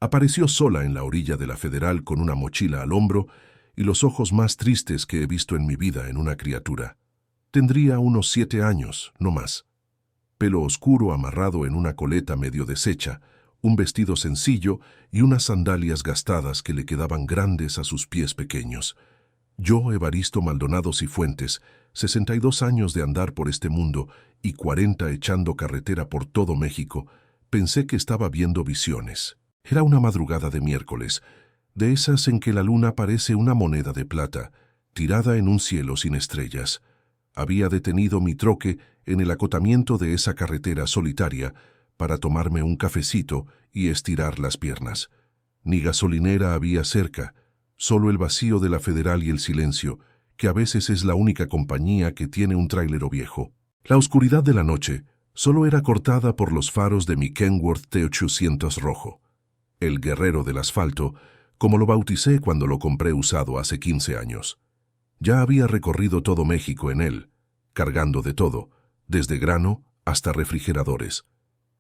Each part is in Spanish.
Apareció sola en la orilla de la Federal con una mochila al hombro y los ojos más tristes que he visto en mi vida en una criatura. Tendría unos 7 años, no más. Pelo oscuro amarrado en una coleta medio deshecha, un vestido sencillo y unas sandalias gastadas que le quedaban grandes a sus pies pequeños. Yo, Evaristo Maldonado Cifuentes, 62 años de andar por este mundo y 40 echando carretera por todo México, pensé que estaba viendo visiones. Era una madrugada de miércoles, de esas en que la luna parece una moneda de plata, tirada en un cielo sin estrellas. Había detenido mi troque en el acotamiento de esa carretera solitaria para tomarme un cafecito y estirar las piernas. Ni gasolinera había cerca, solo el vacío de la Federal y el silencio, que a veces es la única compañía que tiene un tráilero viejo. La oscuridad de la noche solo era cortada por los faros de mi Kenworth T800 rojo. El guerrero del asfalto, como lo bauticé cuando lo compré usado hace 15 años. Ya había recorrido todo México en él, cargando de todo, desde grano hasta refrigeradores.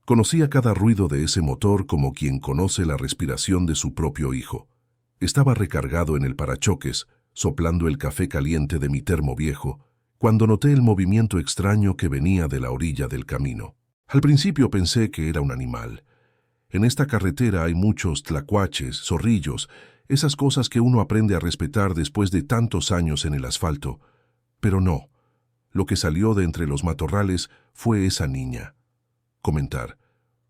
Conocía cada ruido de ese motor como quien conoce la respiración de su propio hijo. Estaba recargado en el parachoques, soplando el café caliente de mi termo viejo, cuando noté el movimiento extraño que venía de la orilla del camino. Al principio pensé que era un animal. En esta carretera hay muchos tlacuaches, zorrillos, esas cosas que uno aprende a respetar después de tantos años en el asfalto. Pero no. Lo que salió de entre los matorrales fue esa niña. Comentar.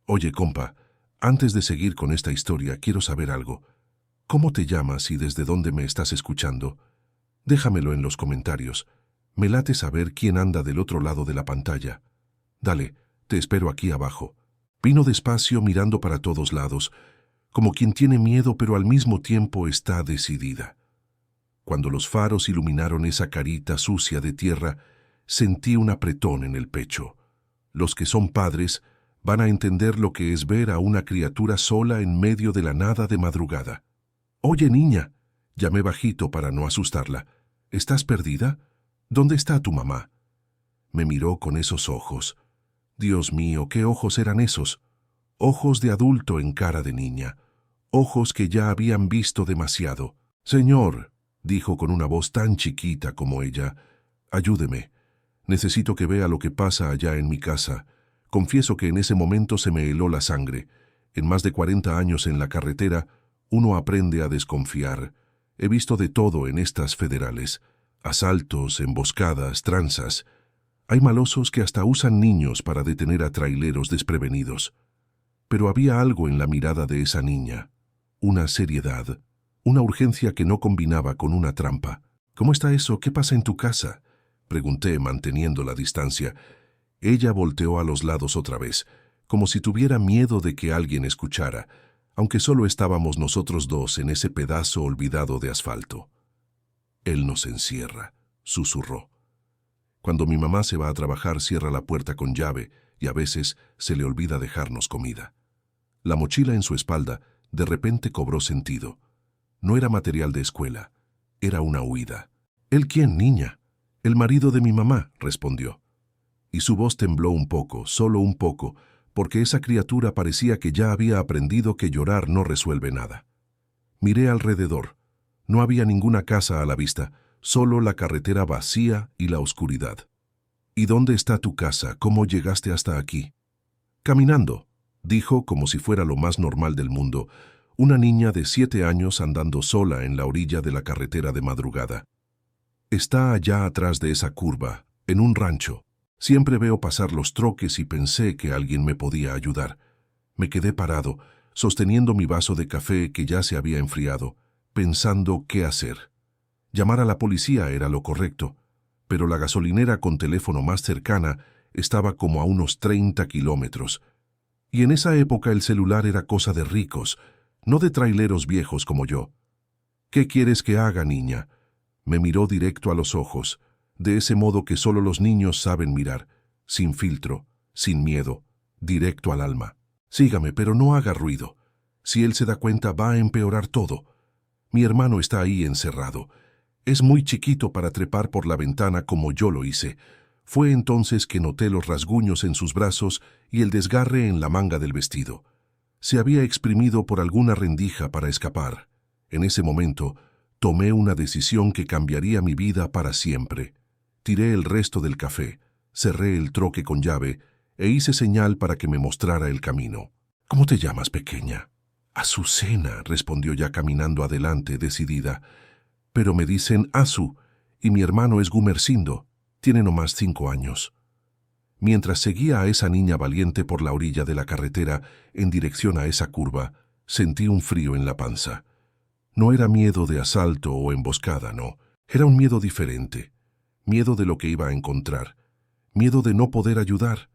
Oye, compa, antes de seguir con esta historia, quiero saber algo. ¿Cómo te llamas y desde dónde me estás escuchando? Déjamelo en los comentarios. Me late saber quién anda del otro lado de la pantalla. Dale, te espero aquí abajo. Vino despacio mirando para todos lados, como quien tiene miedo pero al mismo tiempo está decidida. Cuando los faros iluminaron esa carita sucia de tierra, sentí un apretón en el pecho. Los que son padres van a entender lo que es ver a una criatura sola en medio de la nada de madrugada. «Oye, niña», llamé bajito para no asustarla. «¿Estás perdida? ¿Dónde está tu mamá?» Me miró con esos ojos. Dios mío, ¿qué ojos eran esos? Ojos de adulto en cara de niña. Ojos que ya habían visto demasiado. «Señor», dijo con una voz tan chiquita como ella, «ayúdeme. Necesito que vea lo que pasa allá en mi casa». Confieso que en ese momento se me heló la sangre. En más de 40 años en la carretera, uno aprende a desconfiar. He visto de todo en estas federales. Asaltos, emboscadas, tranzas. Hay malosos que hasta usan niños para detener a traileros desprevenidos. Pero había algo en la mirada de esa niña. Una seriedad. Una urgencia que no combinaba con una trampa. «¿Cómo está eso? ¿Qué pasa en tu casa?», pregunté manteniendo la distancia. Ella volteó a los lados otra vez, como si tuviera miedo de que alguien escuchara, aunque solo estábamos nosotros dos en ese pedazo olvidado de asfalto. «Él nos encierra», susurró. «Cuando mi mamá se va a trabajar cierra la puerta con llave y a veces se le olvida dejarnos comida». La mochila en su espalda de repente cobró sentido. No era material de escuela, era una huida. «¿Él quién, niña?» «El marido de mi mamá», respondió. Y su voz tembló un poco, solo un poco, porque esa criatura parecía que ya había aprendido que llorar no resuelve nada. Miré alrededor. No había ninguna casa a la vista, solo la carretera vacía y la oscuridad. «¿Y dónde está tu casa? ¿Cómo llegaste hasta aquí?» «Caminando», dijo como si fuera lo más normal del mundo, una niña de 7 años andando sola en la orilla de la carretera de madrugada. «Está allá atrás de esa curva, en un rancho. Siempre veo pasar los troques y pensé que alguien me podía ayudar. Me quedé parado, sosteniendo mi vaso de café que ya se había enfriado, pensando qué hacer. Llamar a la policía era lo correcto, pero la gasolinera con teléfono más cercana estaba como a unos 30 kilómetros. Y en esa época el celular era cosa de ricos, no de traileros viejos como yo. «¿Qué quieres que haga, niña?». Me miró directo a los ojos, de ese modo que solo los niños saben mirar, sin filtro, sin miedo, directo al alma. «Sígame, pero no haga ruido. Si él se da cuenta va a empeorar todo. Mi hermano está ahí encerrado. Es muy chiquito para trepar por la ventana como yo lo hice». Fue entonces que noté los rasguños en sus brazos y el desgarre en la manga del vestido. Se había exprimido por alguna rendija para escapar. En ese momento, tomé una decisión que cambiaría mi vida para siempre. Tiré el resto del café, cerré el troque con llave e hice señal para que me mostrara el camino. «¿Cómo te llamas, pequeña?» «Azucena», respondió ya caminando adelante, decidida. «Pero me dicen Azu, y mi hermano es Gumersindo. Tiene nomás 5 años». Mientras seguía a esa niña valiente por la orilla de la carretera en dirección a esa curva, sentí un frío en la panza. No era miedo de asalto o emboscada, no. Era un miedo diferente. Miedo de lo que iba a encontrar. Miedo de no poder ayudar.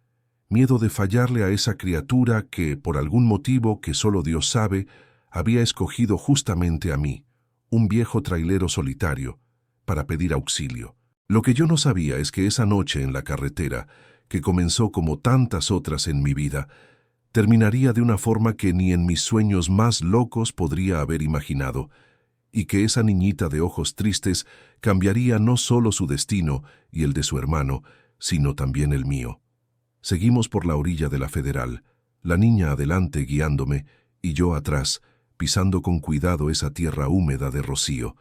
Miedo de fallarle a esa criatura que, por algún motivo que solo Dios sabe, había escogido justamente a mí, un viejo trailero solitario, para pedir auxilio. Lo que yo no sabía es que esa noche en la carretera, que comenzó como tantas otras en mi vida, terminaría de una forma que ni en mis sueños más locos podría haber imaginado, y que esa niñita de ojos tristes cambiaría no solo su destino y el de su hermano, sino también el mío. Seguimos por la orilla de la Federal, la niña adelante guiándome y yo atrás, pisando con cuidado esa tierra húmeda de rocío.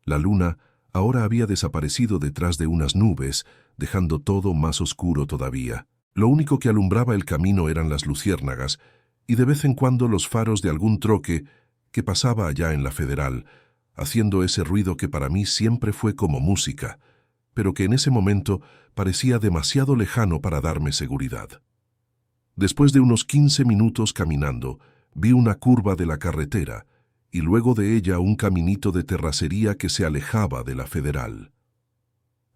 La luna ahora había desaparecido detrás de unas nubes, dejando todo más oscuro todavía. Lo único que alumbraba el camino eran las luciérnagas y de vez en cuando los faros de algún troque que pasaba allá en la Federal, haciendo ese ruido que para mí siempre fue como música, pero que en ese momento parecía demasiado lejano para darme seguridad. Después de unos 15 minutos caminando, vi una curva de la carretera y luego de ella un caminito de terracería que se alejaba de la Federal.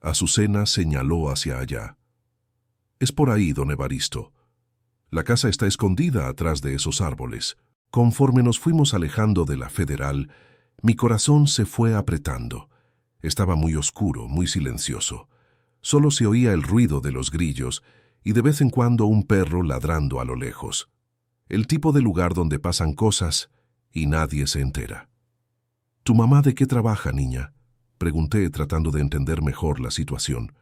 Azucena señaló hacia allá. «Es por ahí, don Evaristo. La casa está escondida atrás de esos árboles». Conforme nos fuimos alejando de la Federal, mi corazón se fue apretando. Estaba muy oscuro, muy silencioso. Solo se oía el ruido de los grillos y de vez en cuando un perro ladrando a lo lejos. El tipo de lugar donde pasan cosas y nadie se entera. «¿Tu mamá de qué trabaja, niña?», pregunté tratando de entender mejor la situación.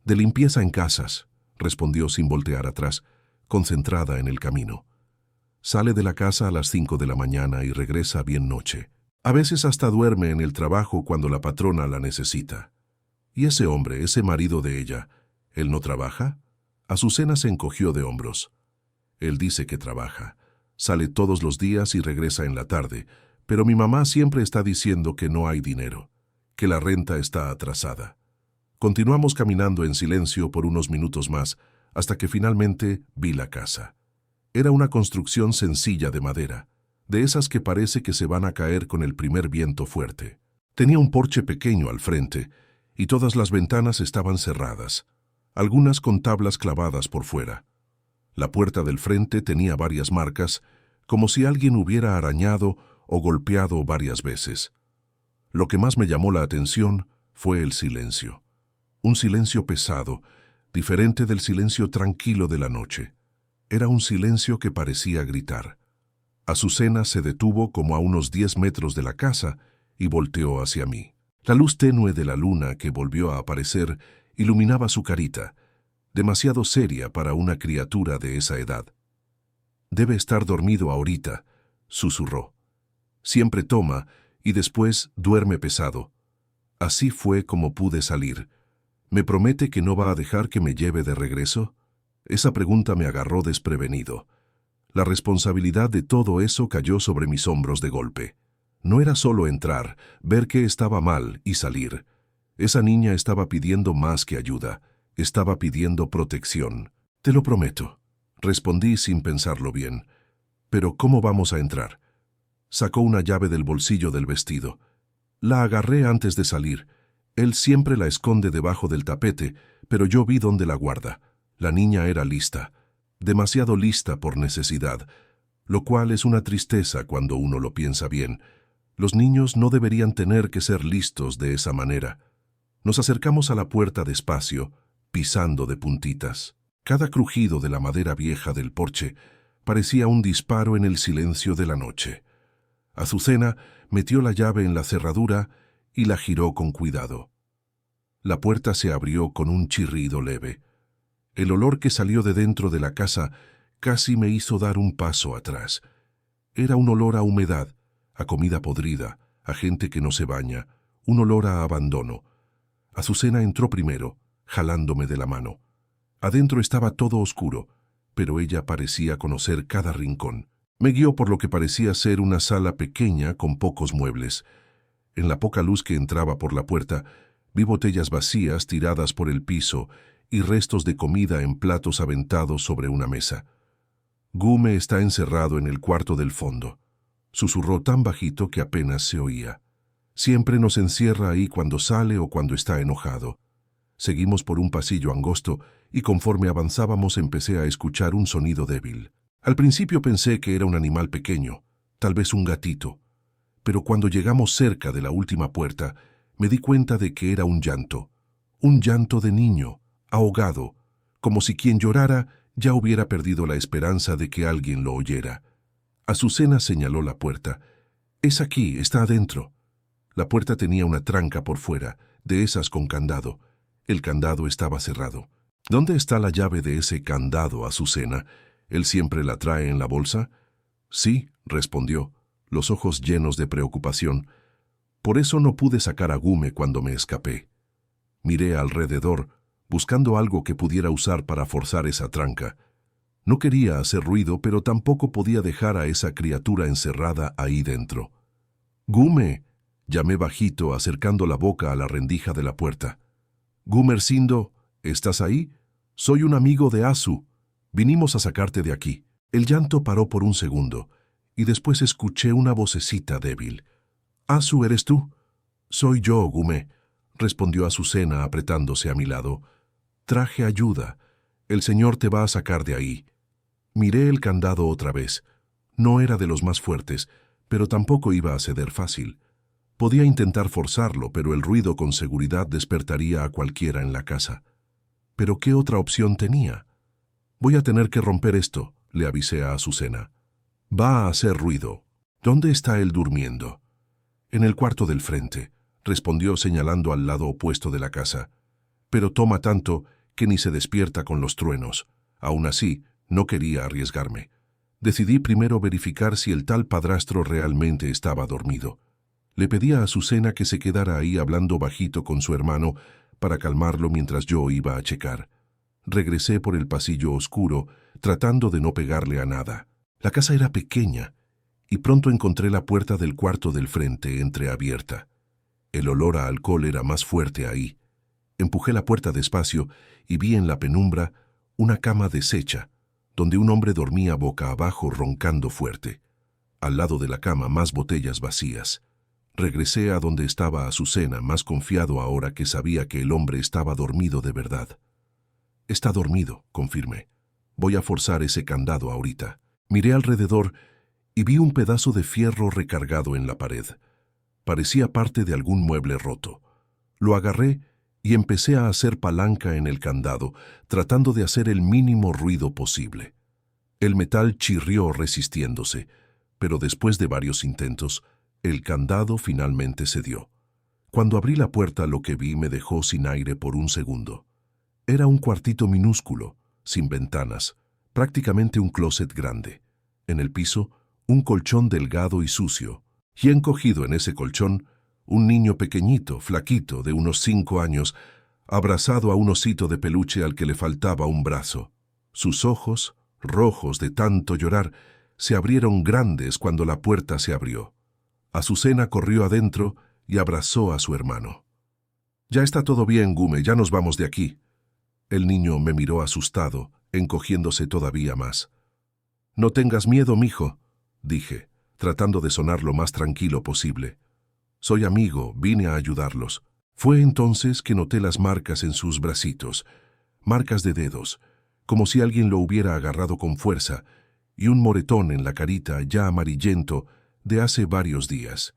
«De limpieza en casas», respondió sin voltear atrás, concentrada en el camino. «Sale de la casa a las 5 de la mañana y regresa bien noche. A veces hasta duerme en el trabajo cuando la patrona la necesita». «¿Y ese hombre, ese marido de ella, él no trabaja?». Azucena se encogió de hombros. «Él dice que trabaja. Sale todos los días y regresa en la tarde, pero mi mamá siempre está diciendo que no hay dinero, que la renta está atrasada». Continuamos caminando en silencio por unos minutos más, hasta que finalmente vi la casa. Era una construcción sencilla de madera, de esas que parece que se van a caer con el primer viento fuerte. Tenía un porche pequeño al frente, y todas las ventanas estaban cerradas, algunas con tablas clavadas por fuera. La puerta del frente tenía varias marcas, como si alguien hubiera arañado o golpeado varias veces. Lo que más me llamó la atención fue el silencio. Un silencio pesado, diferente del silencio tranquilo de la noche. Era un silencio que parecía gritar. Azucena se detuvo como a unos 10 metros de la casa y volteó hacia mí. La luz tenue de la luna que volvió a aparecer iluminaba su carita, demasiado seria para una criatura de esa edad. «Debe estar dormido ahorita», susurró. «Siempre toma y después duerme pesado». Así fue como pude salir. «¿Me promete que no va a dejar que me lleve de regreso?». Esa pregunta me agarró desprevenido. La responsabilidad de todo eso cayó sobre mis hombros de golpe. No era solo entrar, ver que estaba mal y salir. Esa niña estaba pidiendo más que ayuda. Estaba pidiendo protección. «Te lo prometo», respondí sin pensarlo bien. «Pero ¿cómo vamos a entrar?». Sacó una llave del bolsillo del vestido. La agarré antes de salir. Él siempre la esconde debajo del tapete, pero yo vi dónde la guarda. La niña era lista, demasiado lista por necesidad, lo cual es una tristeza cuando uno lo piensa bien. Los niños no deberían tener que ser listos de esa manera. Nos acercamos a la puerta despacio, pisando de puntitas. Cada crujido de la madera vieja del porche parecía un disparo en el silencio de la noche. Azucena metió la llave en la cerradura y la giró con cuidado. La puerta se abrió con un chirrido leve. El olor que salió de dentro de la casa casi me hizo dar un paso atrás. Era un olor a humedad, a comida podrida, a gente que no se baña, un olor a abandono. Azucena entró primero, jalándome de la mano. Adentro estaba todo oscuro, pero ella parecía conocer cada rincón. Me guió por lo que parecía ser una sala pequeña con pocos muebles. En la poca luz que entraba por la puerta, vi botellas vacías tiradas por el piso y restos de comida en platos aventados sobre una mesa. Gume está encerrado en el cuarto del fondo. Susurró tan bajito que apenas se oía. Siempre nos encierra ahí cuando sale o cuando está enojado. Seguimos por un pasillo angosto y conforme avanzábamos empecé a escuchar un sonido débil. Al principio pensé que era un animal pequeño, tal vez un gatito, pero cuando llegamos cerca de la última puerta, me di cuenta de que era un llanto de niño, ahogado, como si quien llorara ya hubiera perdido la esperanza de que alguien lo oyera. Azucena señaló la puerta. «Es aquí, está adentro». La puerta tenía una tranca por fuera, de esas con candado. El candado estaba cerrado. «¿Dónde está la llave de ese candado, Azucena? ¿Él siempre la trae en la bolsa?» «Sí», respondió, los ojos llenos de preocupación. «Por eso no pude sacar a Gume cuando me escapé». Miré alrededor, buscando algo que pudiera usar para forzar esa tranca. No quería hacer ruido, pero tampoco podía dejar a esa criatura encerrada ahí dentro. «Gume», llamé bajito, acercando la boca a la rendija de la puerta. «Gumercindo, ¿estás ahí? Soy un amigo de Azu. Vinimos a sacarte de aquí». El llanto paró por un segundo, y después escuché una vocecita débil. «Azu, ¿eres tú?» «Soy yo, Gume», respondió Azucena apretándose a mi lado. «Traje ayuda. El señor te va a sacar de ahí». Miré el candado otra vez. No era de los más fuertes, pero tampoco iba a ceder fácil. Podía intentar forzarlo, pero el ruido con seguridad despertaría a cualquiera en la casa. ¿Pero qué otra opción tenía? «Voy a tener que romper esto», le avisé a Azucena. «Va a hacer ruido. ¿Dónde está él durmiendo?» «En el cuarto del frente», respondió señalando al lado opuesto de la casa. «Pero toma tanto que ni se despierta con los truenos. Aún así, no quería arriesgarme. Decidí primero verificar si el tal padrastro realmente estaba dormido. Le pedí a Azucena que se quedara ahí hablando bajito con su hermano para calmarlo mientras yo iba a checar. Regresé por el pasillo oscuro, tratando de no pegarle a nada. La casa era pequeña, y pronto encontré la puerta del cuarto del frente entreabierta. El olor a alcohol era más fuerte ahí. Empujé la puerta despacio y vi en la penumbra una cama deshecha, donde un hombre dormía boca abajo roncando fuerte. Al lado de la cama más botellas vacías. Regresé a donde estaba Azucena, más confiado ahora que sabía que el hombre estaba dormido de verdad. «Está dormido», confirmé. «Voy a forzar ese candado ahorita». Miré alrededor y vi un pedazo de fierro recargado en la pared. Parecía parte de algún mueble roto. Lo agarré y empecé a hacer palanca en el candado, tratando de hacer el mínimo ruido posible. El metal chirrió resistiéndose, pero después de varios intentos, el candado finalmente cedió. Cuando abrí la puerta, lo que vi me dejó sin aire por un segundo. Era un cuartito minúsculo, sin ventanas, prácticamente un closet grande. En el piso, un colchón delgado y sucio, y encogido en ese colchón, un niño pequeñito, flaquito, de unos 5 años, abrazado a un osito de peluche al que le faltaba un brazo. Sus ojos, rojos de tanto llorar, se abrieron grandes cuando la puerta se abrió. Azucena corrió adentro y abrazó a su hermano. «Ya está todo bien, Gume, ya nos vamos de aquí». El niño me miró asustado, encogiéndose todavía más. «No tengas miedo, mijo», dije, tratando de sonar lo más tranquilo posible. «Soy amigo, vine a ayudarlos». Fue entonces que noté las marcas en sus bracitos, marcas de dedos, como si alguien lo hubiera agarrado con fuerza, y un moretón en la carita ya amarillento de hace varios días.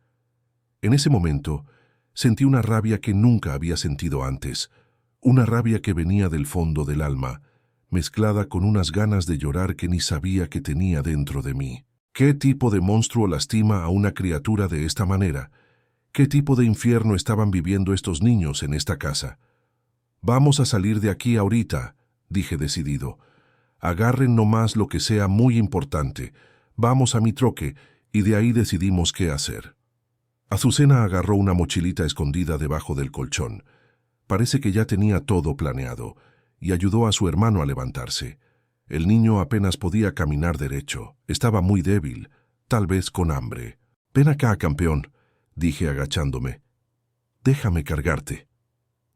En ese momento sentí una rabia que nunca había sentido antes, una rabia que venía del fondo del alma, mezclada con unas ganas de llorar que ni sabía que tenía dentro de mí. ¿Qué tipo de monstruo lastima a una criatura de esta manera? ¿Qué tipo de infierno estaban viviendo estos niños en esta casa? «Vamos a salir de aquí ahorita», dije decidido. «Agarren nomás lo que sea muy importante. Vamos a mi troque, y de ahí decidimos qué hacer. Azucena agarró una mochilita escondida debajo del colchón. Parece que ya tenía todo planeado, y ayudó a su hermano a levantarse. El niño apenas podía caminar derecho. Estaba muy débil, tal vez con hambre. «Ven acá, campeón», dije agachándome. «Déjame cargarte».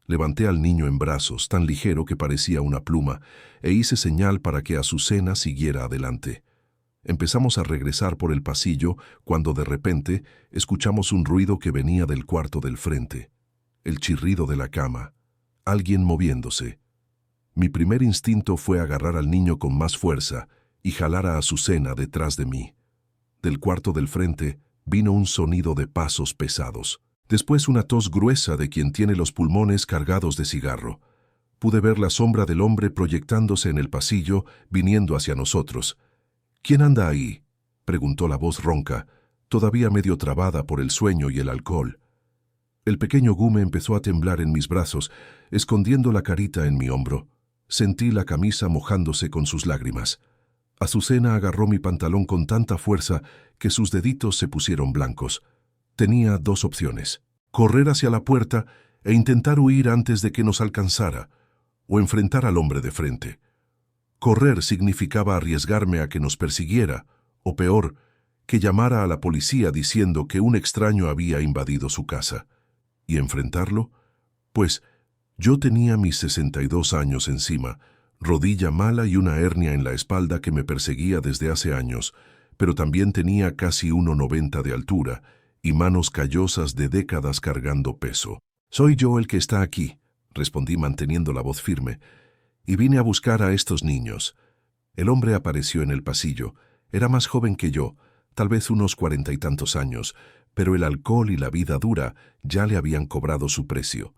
Levanté al niño en brazos, tan ligero que parecía una pluma, e hice señal para que Azucena siguiera adelante. Empezamos a regresar por el pasillo cuando de repente escuchamos un ruido que venía del cuarto del frente. El chirrido de la cama. Alguien moviéndose. Mi primer instinto fue agarrar al niño con más fuerza y jalar a Azucena detrás de mí. Del cuarto del frente vino un sonido de pasos pesados. Después una tos gruesa de quien tiene los pulmones cargados de cigarro. Pude ver la sombra del hombre proyectándose en el pasillo, viniendo hacia nosotros. «¿Quién anda ahí?», preguntó la voz ronca, todavía medio trabada por el sueño y el alcohol. El pequeño Gume empezó a temblar en mis brazos, escondiendo la carita en mi hombro. Sentí la camisa mojándose con sus lágrimas. Azucena agarró mi pantalón con tanta fuerza que sus deditos se pusieron blancos. Tenía dos opciones: correr hacia la puerta e intentar huir antes de que nos alcanzara, o enfrentar al hombre de frente. Correr significaba arriesgarme a que nos persiguiera, o peor, que llamara a la policía diciendo que un extraño había invadido su casa. ¿Y enfrentarlo? Pues yo tenía mis 62 años encima, rodilla mala y una hernia en la espalda que me perseguía desde hace años, pero también tenía casi 1,90 de altura y manos callosas de décadas cargando peso. «Soy yo el que está aquí», respondí manteniendo la voz firme, «y vine a buscar a estos niños». El hombre apareció en el pasillo. Era más joven que yo, tal vez unos 40 y tantos años, pero el alcohol y la vida dura ya le habían cobrado su precio.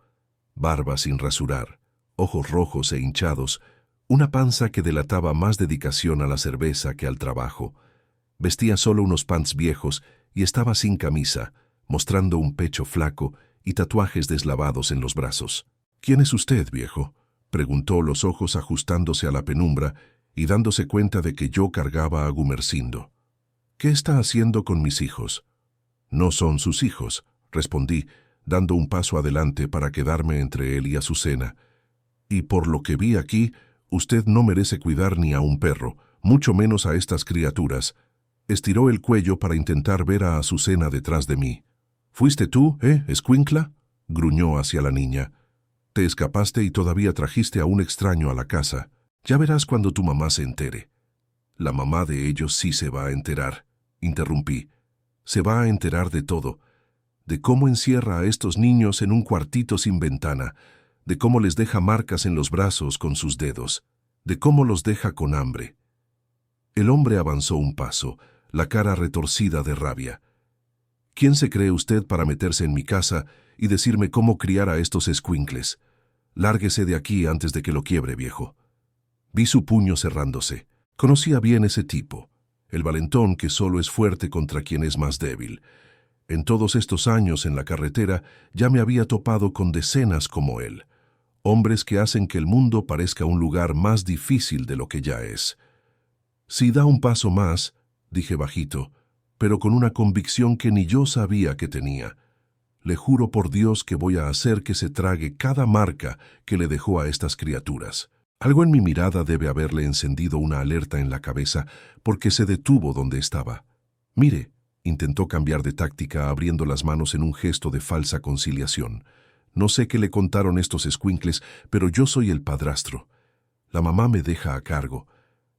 Barba sin rasurar, ojos rojos e hinchados, una panza que delataba más dedicación a la cerveza que al trabajo. Vestía solo unos pants viejos y estaba sin camisa, mostrando un pecho flaco y tatuajes deslavados en los brazos. «¿Quién es usted, viejo?», preguntó, los ojos ajustándose a la penumbra y dándose cuenta de que yo cargaba a Gumersindo. «¿Qué está haciendo con mis hijos?». «No son sus hijos», respondí, dando un paso adelante para quedarme entre él y Azucena. «Y por lo que vi aquí, usted no merece cuidar ni a un perro, mucho menos a estas criaturas». Estiró el cuello para intentar ver a Azucena detrás de mí. «¿Fuiste tú, escuincla?», gruñó hacia la niña. «Te escapaste y todavía trajiste a un extraño a la casa. Ya verás cuando tu mamá se entere». «La mamá de ellos sí se va a enterar», interrumpí. «Se va a enterar de todo. De cómo encierra a estos niños en un cuartito sin ventana, de cómo les deja marcas en los brazos con sus dedos, de cómo los deja con hambre». El hombre avanzó un paso, la cara retorcida de rabia. «¿Quién se cree usted para meterse en mi casa y decirme cómo criar a estos escuincles? Lárguese de aquí antes de que lo quiebre, viejo». Vi su puño cerrándose. Conocía bien ese tipo, el valentón que solo es fuerte contra quien es más débil. En todos estos años en la carretera ya me había topado con decenas como él, hombres que hacen que el mundo parezca un lugar más difícil de lo que ya es. «Si da un paso más», dije bajito, pero con una convicción que ni yo sabía que tenía, «le juro por Dios que voy a hacer que se trague cada marca que le dejó a estas criaturas». Algo en mi mirada debe haberle encendido una alerta en la cabeza, porque se detuvo donde estaba. «Mire», intentó cambiar de táctica abriendo las manos en un gesto de falsa conciliación. «No sé qué le contaron estos escuincles, pero yo soy el padrastro. La mamá me deja a cargo.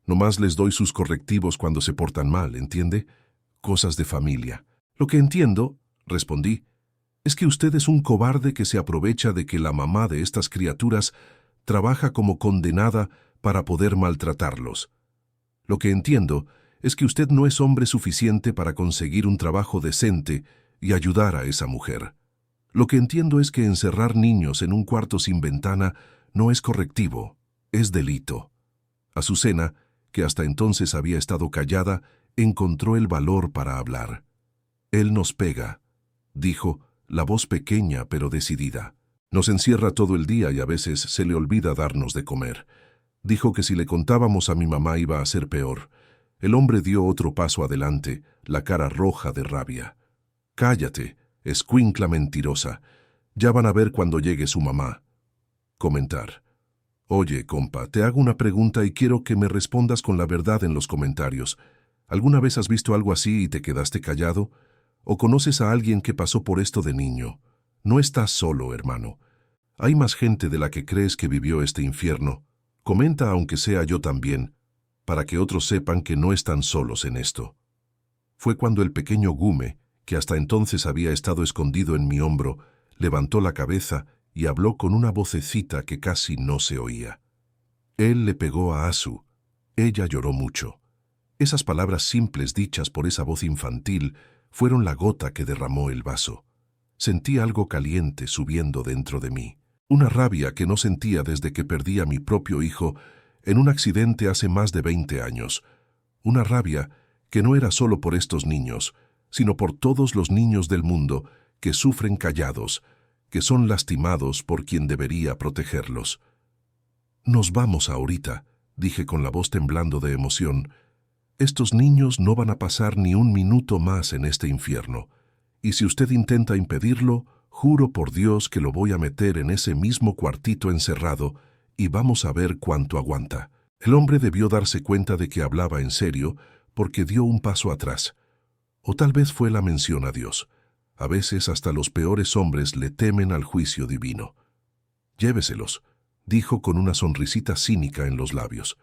Nomás les doy sus correctivos cuando se portan mal, ¿entiende? Cosas de familia». «Lo que entiendo», respondí, «es que usted es un cobarde que se aprovecha de que la mamá de estas criaturas trabaja como condenada para poder maltratarlos. Lo que entiendo es que usted no es hombre suficiente para conseguir un trabajo decente y ayudar a esa mujer. Lo que entiendo es que encerrar niños en un cuarto sin ventana no es correctivo, es delito». Azucena, que hasta entonces había estado callada, encontró el valor para hablar. «Él nos pega», dijo, la voz pequeña pero decidida. «Nos encierra todo el día y a veces se le olvida darnos de comer. Dijo que si le contábamos a mi mamá iba a ser peor. El hombre dio otro paso adelante, la cara roja de rabia. «Cállate, escuincla mentirosa. Ya van a ver cuando llegue su mamá». Comentar. «Oye, compa, te hago una pregunta y quiero que me respondas con la verdad en los comentarios. ¿Alguna vez has visto algo así y te quedaste callado? ¿O conoces a alguien que pasó por esto de niño? No estás solo, hermano. Hay más gente de la que crees que vivió este infierno. Comenta aunque sea yo también, para que otros sepan que no están solos en esto». Fue cuando el pequeño Gume, que hasta entonces había estado escondido en mi hombro, levantó la cabeza y habló con una vocecita que casi no se oía. Él le pegó a Asu. Ella lloró mucho. Esas palabras simples dichas por esa voz infantil fueron la gota que derramó el vaso. Sentí algo caliente subiendo dentro de mí. Una rabia que no sentía desde que perdí a mi propio hijo en un accidente hace más de 20 años. Una rabia que no era solo por estos niños, sino por todos los niños del mundo que sufren callados, que son lastimados por quien debería protegerlos. «Nos vamos ahorita», dije con la voz temblando de emoción. «Estos niños no van a pasar ni un minuto más en este infierno. Y si usted intenta impedirlo, juro por Dios que lo voy a meter en ese mismo cuartito encerrado y vamos a ver cuánto aguanta». El hombre debió darse cuenta de que hablaba en serio porque dio un paso atrás. O tal vez fue la mención a Dios. A veces hasta los peores hombres le temen al juicio divino. «Lléveselos», dijo con una sonrisita cínica en los labios.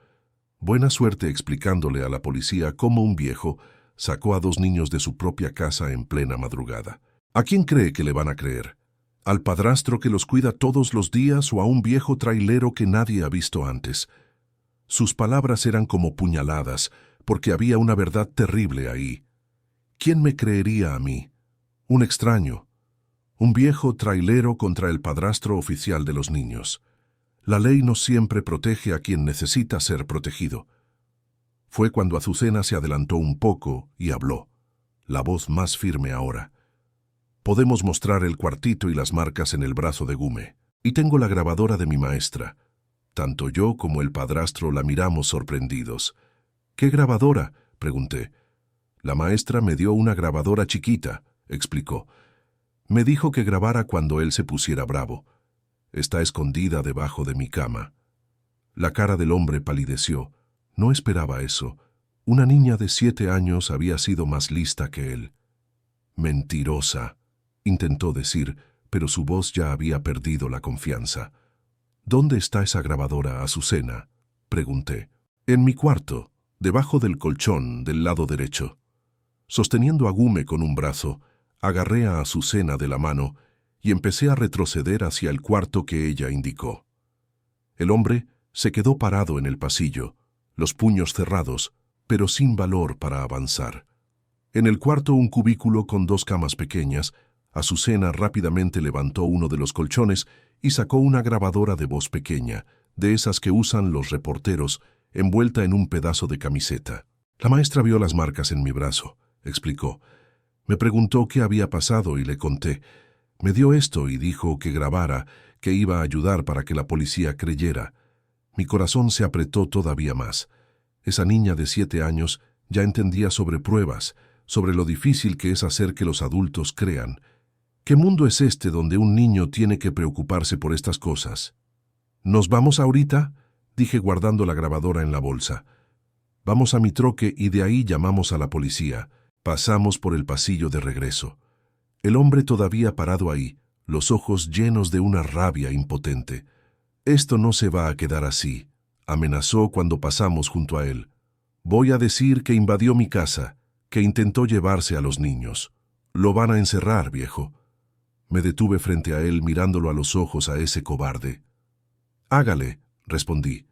Buena suerte explicándole a la policía cómo un viejo sacó a 2 niños de su propia casa en plena madrugada. ¿A quién cree que le van a creer? ¿Al padrastro que los cuida todos los días o a un viejo trailero que nadie ha visto antes? Sus palabras eran como puñaladas, porque había una verdad terrible ahí. ¿Quién me creería a mí? Un extraño. Un viejo trailero contra el padrastro oficial de los niños. La ley no siempre protege a quien necesita ser protegido. Fue cuando Azucena se adelantó un poco y habló, la voz más firme ahora. «Podemos mostrar el cuartito y las marcas en el brazo de Gume. Y tengo la grabadora de mi maestra». Tanto yo como el padrastro la miramos sorprendidos. «¿Qué grabadora?», pregunté. «La maestra me dio una grabadora chiquita», explicó. «Me dijo que grabara cuando él se pusiera bravo. Está escondida debajo de mi cama». La cara del hombre palideció. No esperaba eso. Una niña de 7 años había sido más lista que él. «Mentirosa», intentó decir, pero su voz ya había perdido la confianza. «¿Dónde está esa grabadora, Azucena?», pregunté. «En mi cuarto, debajo del colchón del lado derecho». Sosteniendo a Gume con un brazo, agarré a Azucena de la mano y empecé a retroceder hacia el cuarto que ella indicó. El hombre se quedó parado en el pasillo, los puños cerrados, pero sin valor para avanzar. En el cuarto, un cubículo con 2 camas pequeñas, Azucena rápidamente levantó uno de los colchones y sacó una grabadora de voz pequeña, de esas que usan los reporteros, envuelta en un pedazo de camiseta. «La maestra vio las marcas en mi brazo», explicó. «Me preguntó qué había pasado y le conté. Me dio esto y dijo que grabara, que iba a ayudar para que la policía creyera. Mi corazón se apretó todavía más. Esa niña de 7 años ya entendía sobre pruebas, sobre lo difícil que es hacer que los adultos crean. ¿Qué mundo es este donde un niño tiene que preocuparse por estas cosas?» «¿Nos vamos ahorita?», dije guardando la grabadora en la bolsa. «Vamos a mi troque y de ahí llamamos a la policía». Pasamos por el pasillo de regreso. El hombre todavía parado ahí, los ojos llenos de una rabia impotente. «Esto no se va a quedar así», amenazó cuando pasamos junto a él. «Voy a decir que invadió mi casa, que intentó llevarse a los niños. Lo van a encerrar, viejo». Me detuve frente a él mirándolo a los ojos a ese cobarde. «Hágale», respondí.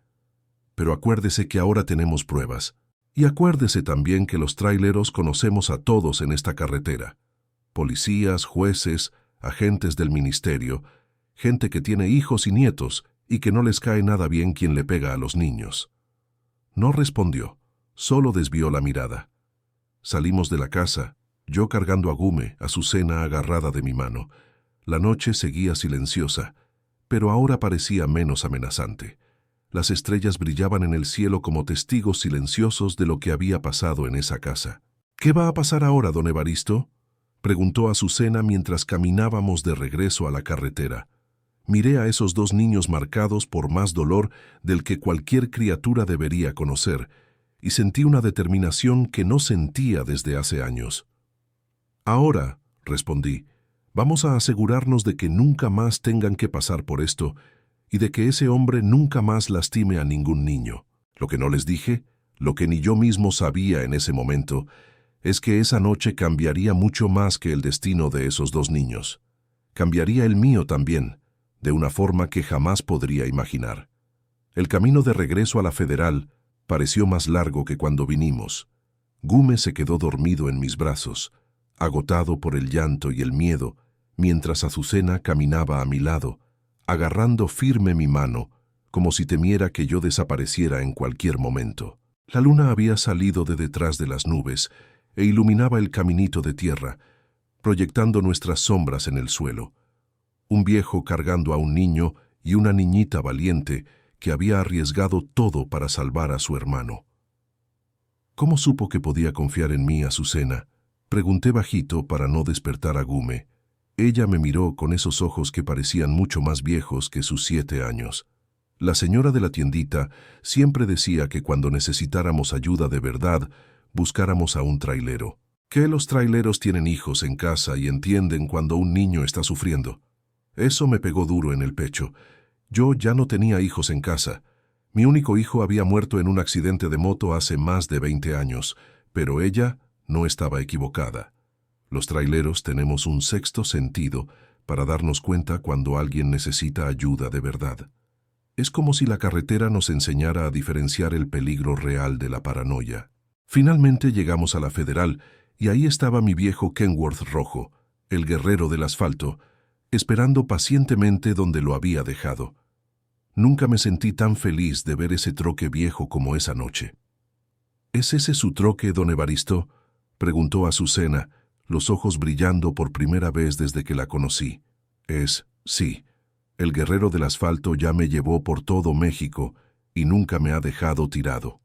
«Pero acuérdese que ahora tenemos pruebas. Y acuérdese también que los traileros conocemos a todos en esta carretera. Policías, jueces, agentes del ministerio, gente que tiene hijos y nietos y que no les cae nada bien quien le pega a los niños». No respondió, solo desvió la mirada. Salimos de la casa, yo cargando a Gume, Azucena agarrada de mi mano. La noche seguía silenciosa, pero ahora parecía menos amenazante. Las estrellas brillaban en el cielo como testigos silenciosos de lo que había pasado en esa casa. «¿Qué va a pasar ahora, don Evaristo?», preguntó Azucena mientras caminábamos de regreso a la carretera. Miré a esos dos niños marcados por más dolor del que cualquier criatura debería conocer, y sentí una determinación que no sentía desde hace años. «Ahora», respondí, «vamos a asegurarnos de que nunca más tengan que pasar por esto y de que ese hombre nunca más lastime a ningún niño. Lo que no les dije, lo que ni yo mismo sabía en ese momento, es que esa noche cambiaría mucho más que el destino de esos dos niños. Cambiaría el mío también, de una forma que jamás podría imaginar. El camino de regreso a la Federal pareció más largo que cuando vinimos. Gume se quedó dormido en mis brazos, agotado por el llanto y el miedo, mientras Azucena caminaba a mi lado, agarrando firme mi mano, como si temiera que yo desapareciera en cualquier momento. La luna había salido de detrás de las nubes e iluminaba el caminito de tierra, proyectando nuestras sombras en el suelo. Un viejo cargando a un niño y una niñita valiente que había arriesgado todo para salvar a su hermano. ¿Cómo supo que podía confiar en mí, Azucena?, pregunté bajito para no despertar a Gume. Ella me miró con esos ojos que parecían mucho más viejos que sus 7 años. La señora de la tiendita siempre decía que cuando necesitáramos ayuda de verdad, buscáramos a un trailero. Que los traileros tienen hijos en casa y entienden cuando un niño está sufriendo. Eso me pegó duro en el pecho. Yo ya no tenía hijos en casa. Mi único hijo había muerto en un accidente de moto hace más de 20 años, pero ella no estaba equivocada. Los traileros tenemos un sexto sentido para darnos cuenta cuando alguien necesita ayuda de verdad. Es como si la carretera nos enseñara a diferenciar el peligro real de la paranoia. Finalmente llegamos a la Federal y ahí estaba mi viejo Kenworth rojo, el guerrero del asfalto, esperando pacientemente donde lo había dejado. Nunca me sentí tan feliz de ver ese troque viejo como esa noche. ¿Es ese su troque, don Evaristo?, preguntó Azucena, los ojos brillando por primera vez desde que la conocí. Sí. El guerrero del asfalto ya me llevó por todo México y nunca me ha dejado tirado.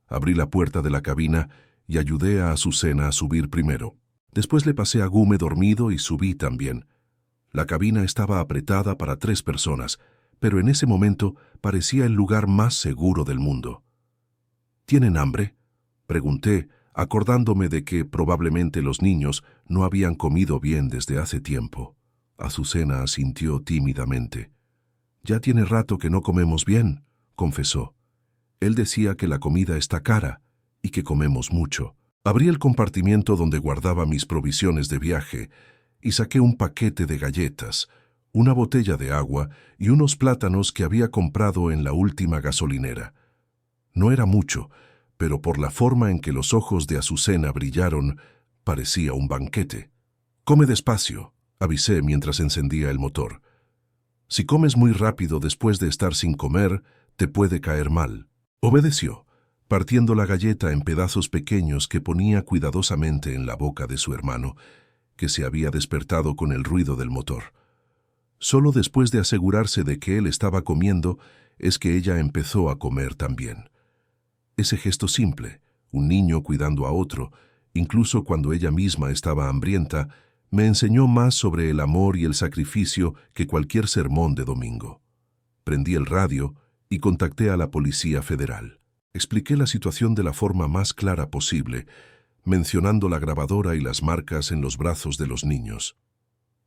Abrí la puerta de la cabina y ayudé a Azucena a subir primero. Después le pasé a Gume dormido y subí también. La cabina estaba apretada para 3 personas, pero en ese momento parecía el lugar más seguro del mundo. ¿Tienen hambre?, pregunté, acordándome de que probablemente los niños no habían comido bien desde hace tiempo. Azucena asintió tímidamente. «Ya tiene rato que no comemos bien», confesó. «Él decía que la comida está cara y que comemos mucho». Abrí el compartimiento donde guardaba mis provisiones de viaje y saqué un paquete de galletas, una botella de agua y unos plátanos que había comprado en la última gasolinera. No era mucho, pero por la forma en que los ojos de Azucena brillaron, parecía un banquete. «Come despacio», avisé mientras encendía el motor. «Si comes muy rápido después de estar sin comer, te puede caer mal». Obedeció, partiendo la galleta en pedazos pequeños que ponía cuidadosamente en la boca de su hermano, que se había despertado con el ruido del motor. Solo después de asegurarse de que él estaba comiendo, es que ella empezó a comer también. Ese gesto simple, un niño cuidando a otro, incluso cuando ella misma estaba hambrienta, me enseñó más sobre el amor y el sacrificio que cualquier sermón de domingo. Prendí el radio y contacté a la Policía Federal. Expliqué la situación de la forma más clara posible, mencionando la grabadora y las marcas en los brazos de los niños.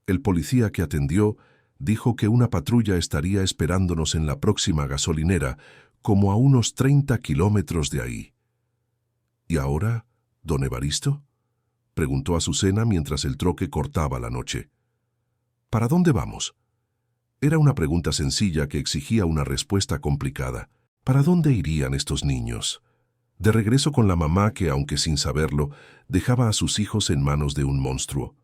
El policía que atendió dijo que una patrulla estaría esperándonos en la próxima gasolinera, como a unos 30 kilómetros de ahí. ¿Y ahora, don Evaristo?, preguntó Azucena mientras el troque cortaba la noche. ¿Para dónde vamos? Era una pregunta sencilla que exigía una respuesta complicada. ¿Para dónde irían estos niños? De regreso con la mamá que, aunque sin saberlo, dejaba a sus hijos en manos de un monstruo.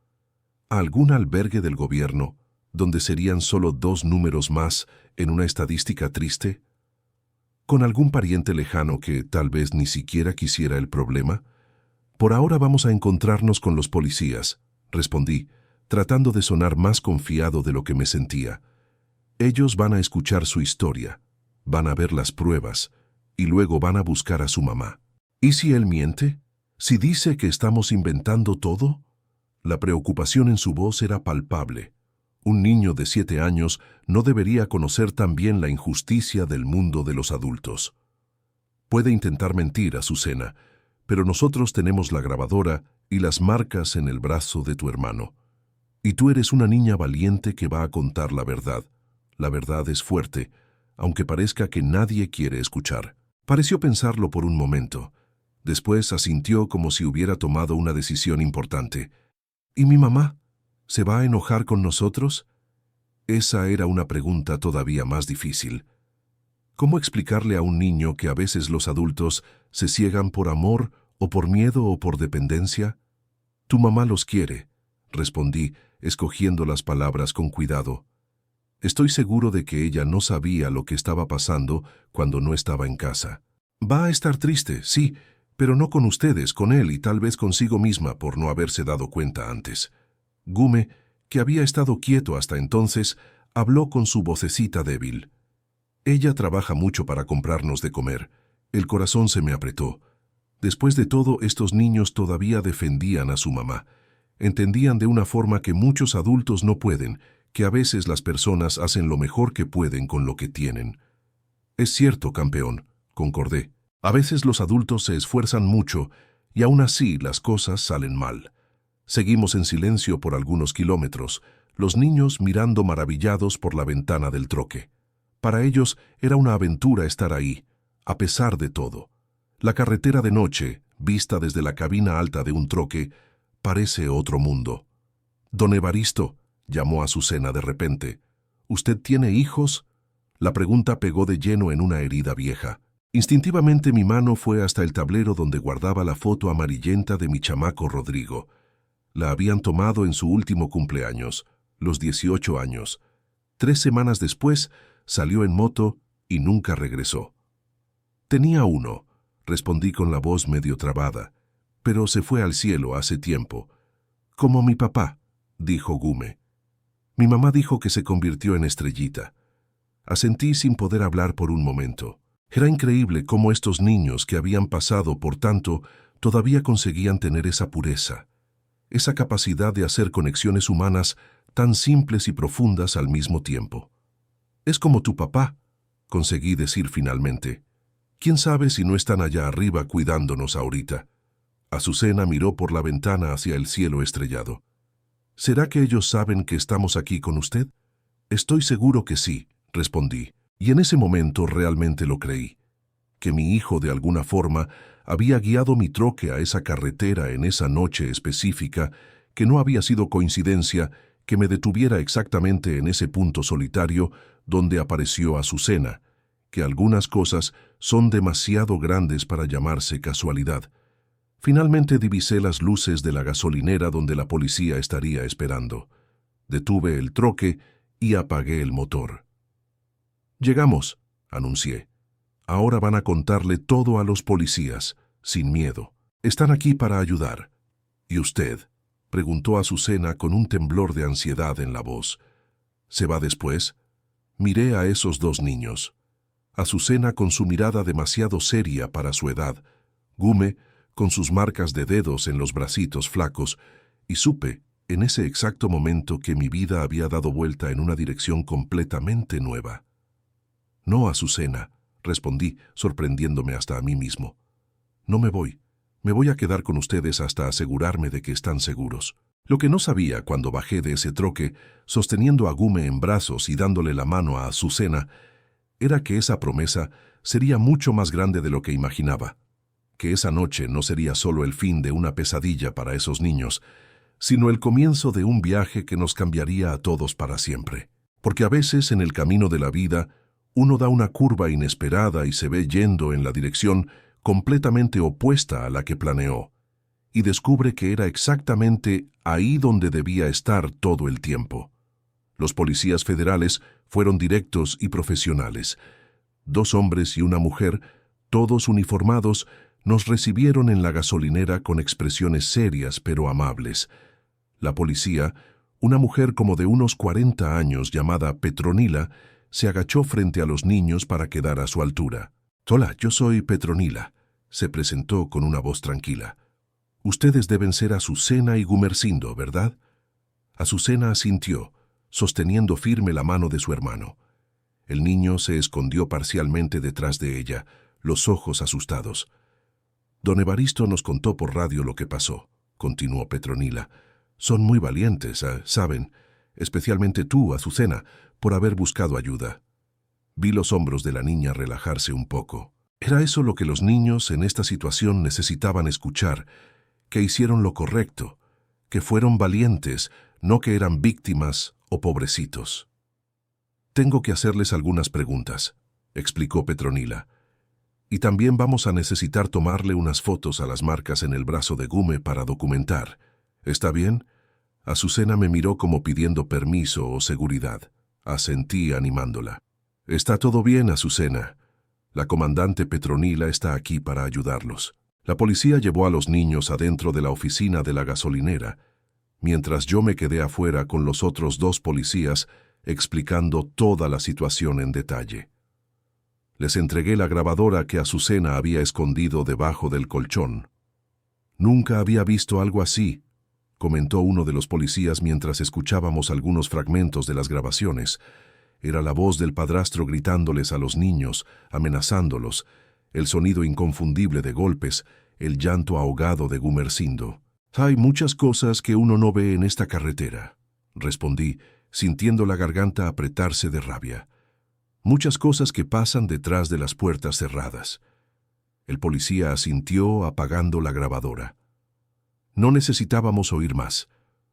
¿A algún albergue del gobierno, donde serían solo 2 números más en una estadística triste? ¿Con algún pariente lejano que tal vez ni siquiera quisiera el problema? «Por ahora vamos a encontrarnos con los policías», respondí, tratando de sonar más confiado de lo que me sentía. «Ellos van a escuchar su historia. Van a ver las pruebas y luego van a buscar a su mamá. ¿Y si él miente? ¿Si dice que estamos inventando todo? La preocupación en su voz era palpable. Un niño de 7 años no debería conocer tan bien la injusticia del mundo de los adultos. Puede intentar mentir, Azucena, pero nosotros tenemos la grabadora y las marcas en el brazo de tu hermano. Y tú eres una niña valiente que va a contar la verdad. La verdad es fuerte, aunque parezca que nadie quiere escuchar. Pareció pensarlo por un momento. Después asintió como si hubiera tomado una decisión importante. ¿Y mi mamá? ¿Se va a enojar con nosotros? Esa era una pregunta todavía más difícil. ¿Cómo explicarle a un niño que a veces los adultos se ciegan por amor o por miedo o por dependencia? Tu mamá los quiere, respondí, escogiendo las palabras con cuidado. Estoy seguro de que ella no sabía lo que estaba pasando cuando no estaba en casa. Va a estar triste, sí, pero no con ustedes, con él y tal vez consigo misma por no haberse dado cuenta antes. Gume, que había estado quieto hasta entonces, habló con su vocecita débil. Ella trabaja mucho para comprarnos de comer. El corazón se me apretó. Después de todo, estos niños todavía defendían a su mamá. Entendían de una forma que muchos adultos no pueden, que a veces las personas hacen lo mejor que pueden con lo que tienen. Es cierto, campeón, concordé. A veces los adultos se esfuerzan mucho y aún así las cosas salen mal. Seguimos en silencio por algunos kilómetros, los niños mirando maravillados por la ventana del troque. Para ellos era una aventura estar ahí, a pesar de todo. La carretera de noche, vista desde la cabina alta de un troque, parece otro mundo. «Don Evaristo», llamó Azucena de repente, «¿usted tiene hijos?» La pregunta pegó de lleno en una herida vieja. Instintivamente mi mano fue hasta el tablero donde guardaba la foto amarillenta de mi chamaco Rodrigo. La habían tomado en su último cumpleaños, los 18 años. 3 semanas después, salió en moto y nunca regresó. Tenía uno, respondí con la voz medio trabada, pero se fue al cielo hace tiempo. Como mi papá, dijo Gume. Mi mamá dijo que se convirtió en estrellita. Asentí sin poder hablar por un momento. Era increíble cómo estos niños que habían pasado por tanto todavía conseguían tener esa pureza, esa capacidad de hacer conexiones humanas tan simples y profundas al mismo tiempo. Es como tu papá, conseguí decir finalmente. ¿Quién sabe si no están allá arriba cuidándonos ahorita? Azucena miró por la ventana hacia el cielo estrellado. ¿Será que ellos saben que estamos aquí con usted? Estoy seguro que sí, respondí, y en ese momento realmente lo creí. Que mi hijo de alguna forma había guiado mi troque a esa carretera en esa noche específica, que no había sido coincidencia que me detuviera exactamente en ese punto solitario donde apareció Azucena, que algunas cosas son demasiado grandes para llamarse casualidad. Finalmente divisé las luces de la gasolinera donde la policía estaría esperando. Detuve el troque y apagué el motor. «Llegamos», anuncié. «Ahora van a contarle todo a los policías, sin miedo. Están aquí para ayudar». «¿Y usted?», preguntó Azucena con un temblor de ansiedad en la voz. «¿Se va después?» Miré a esos 2 niños. Azucena con su mirada demasiado seria para su edad, Gume con sus marcas de dedos en los bracitos flacos, y supe, en ese exacto momento, que mi vida había dado vuelta en una dirección completamente nueva. «No, Azucena», respondí, sorprendiéndome hasta a mí mismo. «No me voy. Me voy a quedar con ustedes hasta asegurarme de que están seguros». Lo que no sabía cuando bajé de ese troque, sosteniendo a Gume en brazos y dándole la mano a Azucena, era que esa promesa sería mucho más grande de lo que imaginaba. Que esa noche no sería solo el fin de una pesadilla para esos niños, sino el comienzo de un viaje que nos cambiaría a todos para siempre. Porque a veces en el camino de la vida, uno da una curva inesperada y se ve yendo en la dirección completamente opuesta a la que planeó, y descubre que era exactamente ahí donde debía estar todo el tiempo. Los policías federales fueron directos y profesionales. 2 hombres y una mujer, todos uniformados, nos recibieron en la gasolinera con expresiones serias pero amables. La policía, una mujer como de unos 40 años llamada Petronila, Se agachó frente a los niños para quedar a su altura. «Hola, yo soy Petronila», se presentó con una voz tranquila. «Ustedes deben ser Azucena y Gumersindo, ¿verdad?» Azucena asintió, sosteniendo firme la mano de su hermano. El niño se escondió parcialmente detrás de ella, los ojos asustados. «Don Evaristo nos contó por radio lo que pasó», continuó Petronila. «Son muy valientes, saben, especialmente tú, Azucena, por haber buscado ayuda». Vi los hombros de la niña relajarse un poco. Era eso lo que los niños en esta situación necesitaban escuchar, que hicieron lo correcto, que fueron valientes, no que eran víctimas o pobrecitos. «Tengo que hacerles algunas preguntas», explicó Petronila. «Y también vamos a necesitar tomarle unas fotos a las marcas en el brazo de Gume para documentar. ¿Está bien?» Azucena me miró como pidiendo permiso o seguridad. Asentí animándola. «Está todo bien, Azucena. La comandante Petronila está aquí para ayudarlos». La policía llevó a los niños adentro de la oficina de la gasolinera, mientras yo me quedé afuera con los otros 2 policías explicando toda la situación en detalle. Les entregué la grabadora que Azucena había escondido debajo del colchón. «Nunca había visto algo así», comentó uno de los policías mientras escuchábamos algunos fragmentos de las grabaciones. Era la voz del padrastro gritándoles a los niños, amenazándolos, el sonido inconfundible de golpes, el llanto ahogado de Gumersindo. «Hay muchas cosas que uno no ve en esta carretera», respondí, sintiendo la garganta apretarse de rabia. «Muchas cosas que pasan detrás de las puertas cerradas». El policía asintió apagando la grabadora. «No necesitábamos oír más.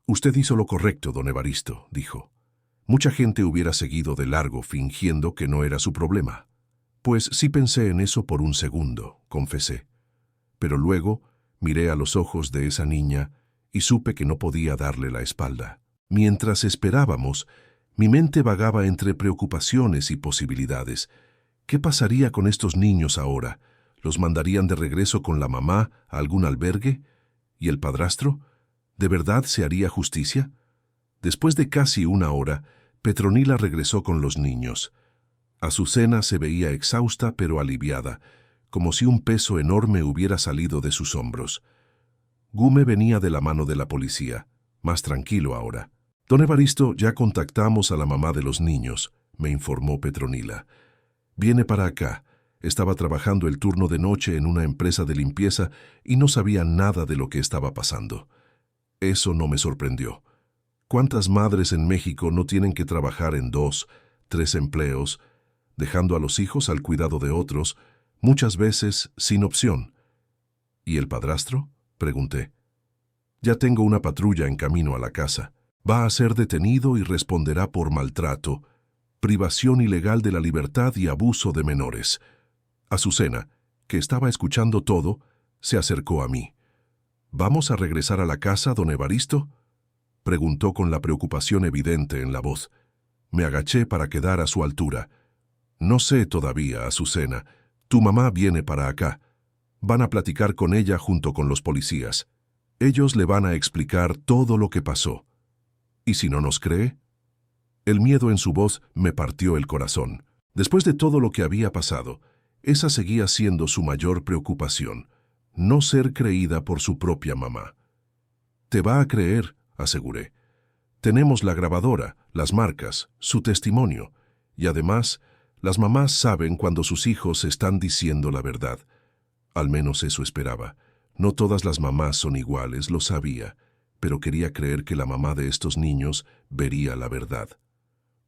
Usted hizo lo correcto, don Evaristo», dijo. «Mucha gente hubiera seguido de largo fingiendo que no era su problema». «Pues sí pensé en eso por un segundo», confesé. Pero luego miré a los ojos de esa niña y supe que no podía darle la espalda. Mientras esperábamos, mi mente vagaba entre preocupaciones y posibilidades. ¿Qué pasaría con estos niños ahora? ¿Los mandarían de regreso con la mamá a algún albergue? ¿Y el padrastro? ¿De verdad se haría justicia? Después de casi una hora, Petronila regresó con los niños. Azucena se veía exhausta pero aliviada, como si un peso enorme hubiera salido de sus hombros. Gume venía de la mano de la policía, más tranquilo ahora. «Don Evaristo, ya contactamos a la mamá de los niños», me informó Petronila. «Viene para acá. Estaba trabajando el turno de noche en una empresa de limpieza y no sabía nada de lo que estaba pasando». Eso no me sorprendió. ¿Cuántas madres en México no tienen que trabajar en 2, 3 empleos, dejando a los hijos al cuidado de otros, muchas veces sin opción? «¿Y el padrastro?», pregunté. «Ya tengo una patrulla en camino a la casa. Va a ser detenido y responderá por maltrato, privación ilegal de la libertad y abuso de menores». Azucena, que estaba escuchando todo, se acercó a mí. «¿Vamos a regresar a la casa, don Evaristo?», preguntó con la preocupación evidente en la voz. Me agaché para quedar a su altura. «No sé todavía, Azucena. Tu mamá viene para acá. Van a platicar con ella junto con los policías. Ellos le van a explicar todo lo que pasó. ¿Y si no nos cree?». El miedo en su voz me partió el corazón. Después de todo lo que había pasado, esa seguía siendo su mayor preocupación, no ser creída por su propia mamá. «Te va a creer», aseguré. «Tenemos la grabadora, las marcas, su testimonio, y además, las mamás saben cuando sus hijos están diciendo la verdad». Al menos eso esperaba. No todas las mamás son iguales, lo sabía, pero quería creer que la mamá de estos niños vería la verdad.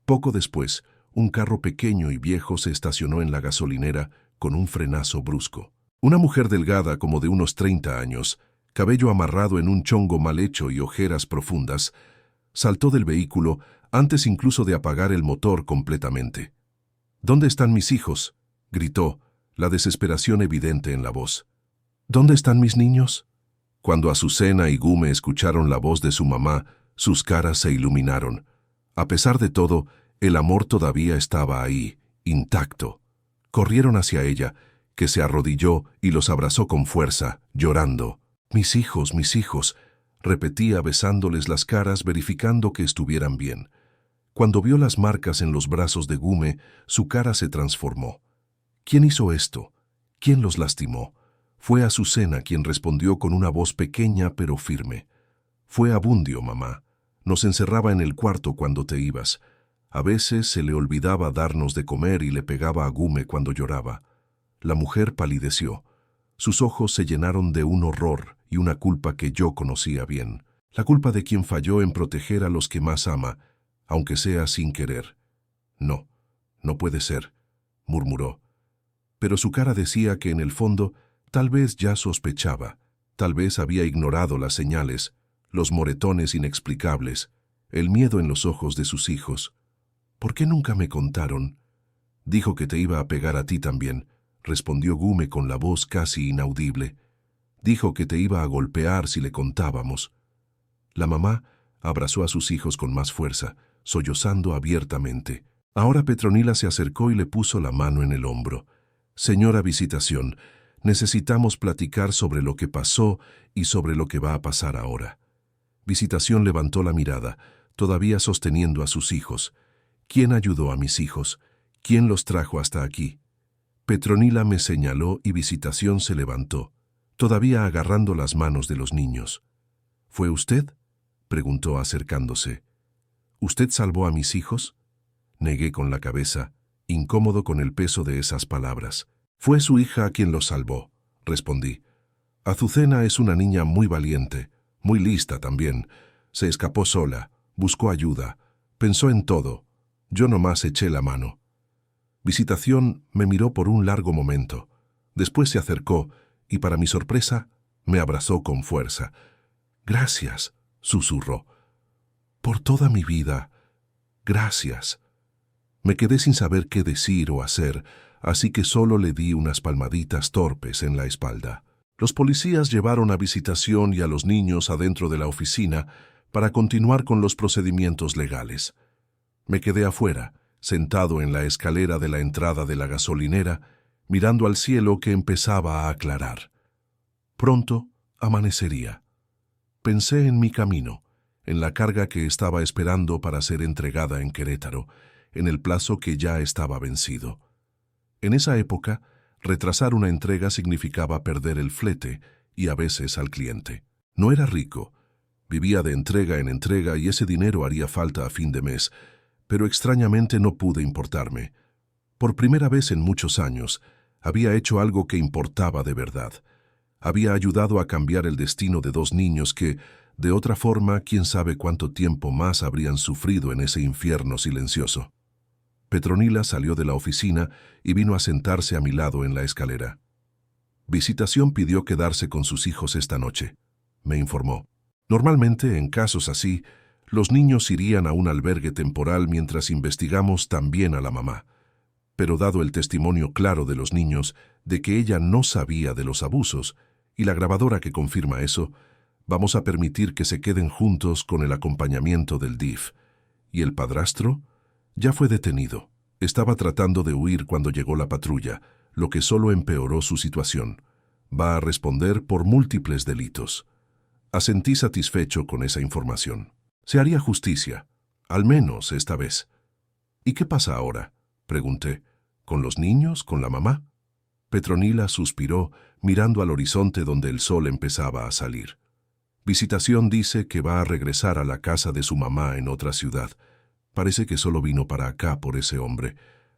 Poco después, un carro pequeño y viejo se estacionó en la gasolinera con un frenazo brusco. Una mujer delgada como de unos 30 años, cabello amarrado en un chongo mal hecho y ojeras profundas, saltó del vehículo antes incluso de apagar el motor completamente. «¿Dónde están mis hijos?», gritó, la desesperación evidente en la voz. «¿Dónde están mis niños?». Cuando Azucena y Gume escucharon la voz de su mamá, sus caras se iluminaron. A pesar de todo, el amor todavía estaba ahí, intacto. Corrieron hacia ella, que se arrodilló y los abrazó con fuerza, llorando. «Mis hijos», repetía besándoles las caras verificando que estuvieran bien. Cuando vio las marcas en los brazos de Gume, su cara se transformó. ¿Quién hizo esto? ¿Quién los lastimó? Fue Azucena quien respondió con una voz pequeña pero firme. Fue Abundio, mamá. Nos encerraba en el cuarto cuando te ibas. A veces se le olvidaba darnos de comer y le pegaba a Gume cuando lloraba. La mujer palideció. Sus ojos se llenaron de un horror y una culpa que yo conocía bien. La culpa de quien falló en proteger a los que más ama, aunque sea sin querer. No, no puede ser, murmuró. Pero su cara decía que en el fondo tal vez ya sospechaba, tal vez había ignorado las señales, los moretones inexplicables, el miedo en los ojos de sus hijos. ¿Por qué nunca me contaron? Dijo que te iba a pegar a ti también, respondió Gume con la voz casi inaudible. Dijo que te iba a golpear si le contábamos. La mamá abrazó a sus hijos con más fuerza, sollozando abiertamente. Ahora Petronila se acercó y le puso la mano en el hombro. Señora Visitación, necesitamos platicar sobre lo que pasó y sobre lo que va a pasar ahora. Visitación levantó la mirada, todavía sosteniendo a sus hijos. ¿Quién ayudó a mis hijos? ¿Quién los trajo hasta aquí? Petronila me señaló y Visitación se levantó, todavía agarrando las manos de los niños. ¿Fue usted?, preguntó acercándose. ¿Usted salvó a mis hijos? Negué con la cabeza, incómodo con el peso de esas palabras. Fue su hija quien los salvó, respondí. Azucena es una niña muy valiente, muy lista también. Se escapó sola, buscó ayuda, pensó en todo. Yo nomás eché la mano. Visitación me miró por un largo momento. Después se acercó y, para mi sorpresa, me abrazó con fuerza. Gracias, susurró. Por toda mi vida, gracias. Me quedé sin saber qué decir o hacer, así que solo le di unas palmaditas torpes en la espalda. Los policías llevaron a Visitación y a los niños adentro de la oficina para continuar con los procedimientos legales. Me quedé afuera, sentado en la escalera de la entrada de la gasolinera, mirando al cielo que empezaba a aclarar. Pronto amanecería. Pensé en mi camino, en la carga que estaba esperando para ser entregada en Querétaro, en el plazo que ya estaba vencido. En esa época, retrasar una entrega significaba perder el flete y a veces al cliente. No era rico, vivía de entrega en entrega y ese dinero haría falta a fin de mes, pero extrañamente no pude importarme. Por primera vez en muchos años, había hecho algo que importaba de verdad. Había ayudado a cambiar el destino de dos niños que, de otra forma, quién sabe cuánto tiempo más habrían sufrido en ese infierno silencioso. Petronila salió de la oficina y vino a sentarse a mi lado en la escalera. Visitación pidió quedarse con sus hijos esta noche, me informó. Normalmente, en casos así, los niños irían a un albergue temporal mientras investigamos también a la mamá. Pero dado el testimonio claro de los niños de que ella no sabía de los abusos, y la grabadora que confirma eso, vamos a permitir que se queden juntos con el acompañamiento del DIF. ¿Y el padrastro? Ya fue detenido. Estaba tratando de huir cuando llegó la patrulla, lo que solo empeoró su situación. Va a responder por múltiples delitos. Asentí satisfecho con esa información. Se haría justicia, al menos esta vez. ¿Y qué pasa ahora?, pregunté. ¿Con los niños? ¿Con la mamá? Petronila suspiró, mirando al horizonte donde el sol empezaba a salir. Visitación dice que va a regresar a la casa de su mamá en otra ciudad. Parece que solo vino para acá por ese hombre.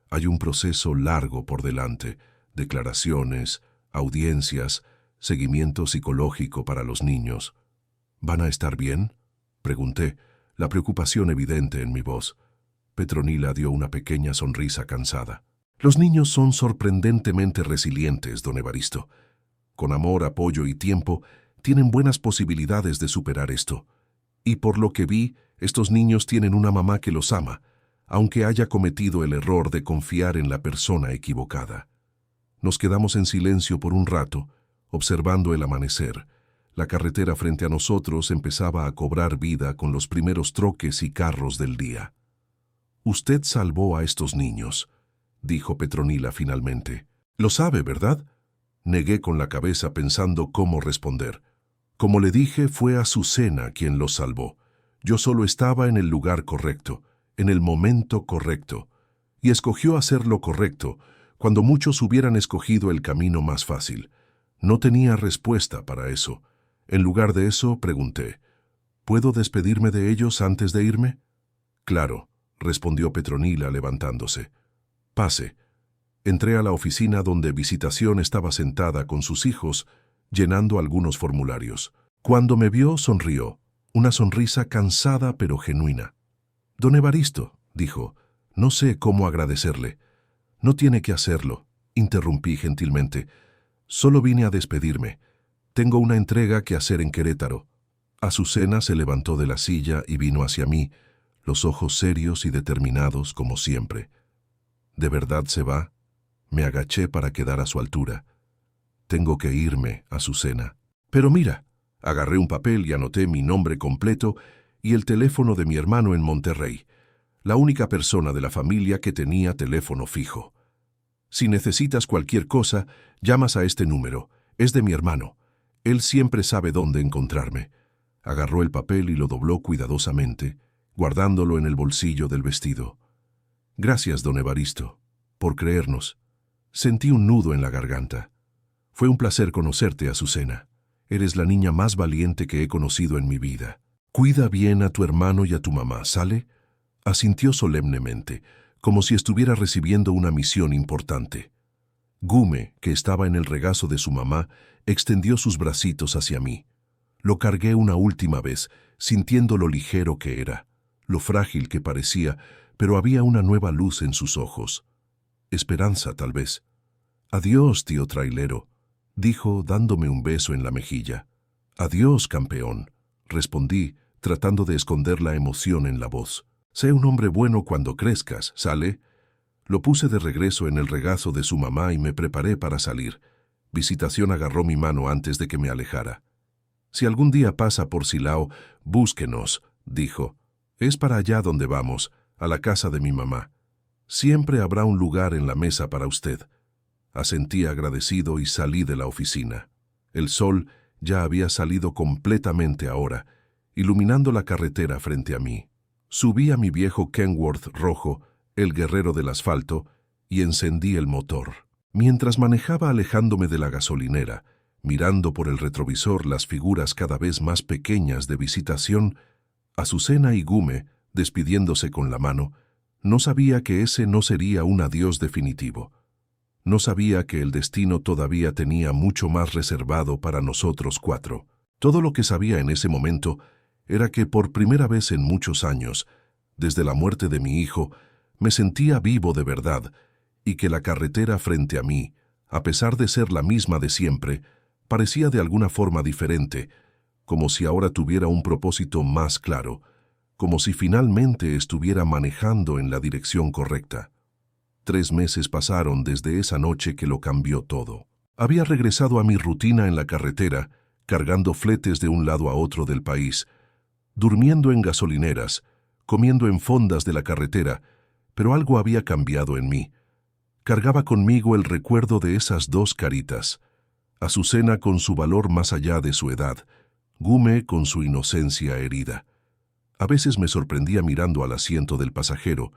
Hay un proceso largo por delante, declaraciones, audiencias, seguimiento psicológico para los niños. ¿Van a estar bien?, pregunté, la preocupación evidente en mi voz. Petronila dio una pequeña sonrisa cansada. Los niños son sorprendentemente resilientes, don Evaristo. Con amor, apoyo y tiempo, tienen buenas posibilidades de superar esto. Y por lo que vi, estos niños tienen una mamá que los ama, aunque haya cometido el error de confiar en la persona equivocada. Nos quedamos en silencio por un rato, observando el amanecer. La carretera frente a nosotros empezaba a cobrar vida con los primeros troques y carros del día. «Usted salvó a estos niños», dijo Petronila finalmente. «Lo sabe, ¿verdad?», negué con la cabeza pensando cómo responder. Como le dije, fue Azucena quien los salvó. Yo solo estaba en el lugar correcto, en el momento correcto, y escogió hacer lo correcto cuando muchos hubieran escogido el camino más fácil. No tenía respuesta para eso. En lugar de eso, pregunté, ¿puedo despedirme de ellos antes de irme? Claro, respondió Petronila levantándose. Pase. Entré a la oficina donde Visitación estaba sentada con sus hijos, llenando algunos formularios. Cuando me vio, sonrió, una sonrisa cansada pero genuina. Don Evaristo, dijo, no sé cómo agradecerle. No tiene que hacerlo, interrumpí gentilmente. Solo vine a despedirme. Tengo una entrega que hacer en Querétaro. Azucena se levantó de la silla y vino hacia mí, los ojos serios y determinados como siempre. ¿De verdad se va? Me agaché para quedar a su altura. Tengo que irme, Azucena. Pero mira, agarré un papel y anoté mi nombre completo y el teléfono de mi hermano en Monterrey, la única persona de la familia que tenía teléfono fijo. Si necesitas cualquier cosa, llamas a este número. Es de mi hermano. Él siempre sabe dónde encontrarme. Agarró el papel y lo dobló cuidadosamente, guardándolo en el bolsillo del vestido. Gracias, don Evaristo, por creernos. Sentí un nudo en la garganta. Fue un placer conocerte, Azucena. Eres la niña más valiente que he conocido en mi vida. Cuida bien a tu hermano y a tu mamá, ¿sale? Asintió solemnemente, como si estuviera recibiendo una misión importante. Gume, que estaba en el regazo de su mamá, extendió sus bracitos hacia mí. Lo cargué una última vez, sintiendo lo ligero que era, lo frágil que parecía, pero había una nueva luz en sus ojos. Esperanza, tal vez. Adiós, tío trailero, dijo, dándome un beso en la mejilla. Adiós, campeón, respondí, tratando de esconder la emoción en la voz. Sé un hombre bueno cuando crezcas, ¿sale? Lo puse de regreso en el regazo de su mamá y me preparé para salir. Visitación agarró mi mano antes de que me alejara. Si algún día pasa por Silao, búsquenos, dijo. Es para allá donde vamos, a la casa de mi mamá. Siempre habrá un lugar en la mesa para usted. Asentí agradecido y salí de la oficina. El sol ya había salido completamente ahora, iluminando la carretera frente a mí. Subí a mi viejo Kenworth rojo, el guerrero del asfalto, y encendí el motor. Mientras manejaba alejándome de la gasolinera, mirando por el retrovisor las figuras cada vez más pequeñas de Visitación, Azucena y Gume, despidiéndose con la mano, no sabía que ese no sería un adiós definitivo. No sabía que el destino todavía tenía mucho más reservado para nosotros cuatro. Todo lo que sabía en ese momento era que por primera vez en muchos años, desde la muerte de mi hijo, me sentía vivo de verdad y que la carretera frente a mí, a pesar de ser la misma de siempre, parecía de alguna forma diferente, como si ahora tuviera un propósito más claro, como si finalmente estuviera manejando en la dirección correcta. 3 meses pasaron desde esa noche que lo cambió todo. Había regresado a mi rutina en la carretera, cargando fletes de un lado a otro del país, durmiendo en gasolineras, comiendo en fondas de la carretera, pero algo había cambiado en mí. Cargaba conmigo el recuerdo de esas dos caritas, Azucena con su valor más allá de su edad, Gume con su inocencia herida. A veces me sorprendía mirando al asiento del pasajero,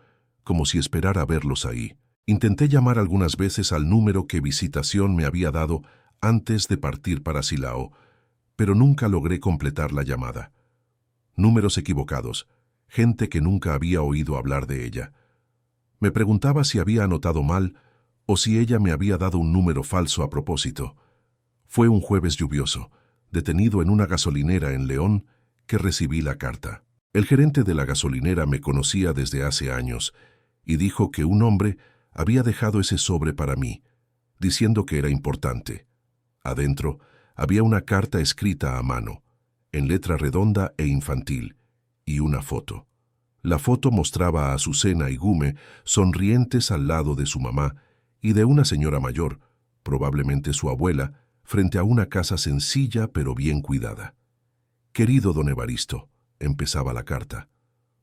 como si esperara verlos ahí. Intenté llamar algunas veces al número que Visitación me había dado antes de partir para Silao, pero nunca logré completar la llamada. Números equivocados, gente que nunca había oído hablar de ella. Me preguntaba si había anotado mal o si ella me había dado un número falso a propósito. Fue un jueves lluvioso, detenido en una gasolinera en León, que recibí la carta. El gerente de la gasolinera me conocía desde hace años y dijo que un hombre había dejado ese sobre para mí, diciendo que era importante. Adentro había una carta escrita a mano, en letra redonda e infantil, y una foto. La foto mostraba a Azucena y Gume sonrientes al lado de su mamá y de una señora mayor, probablemente su abuela, frente a una casa sencilla pero bien cuidada. «Querido don Evaristo», empezaba la carta,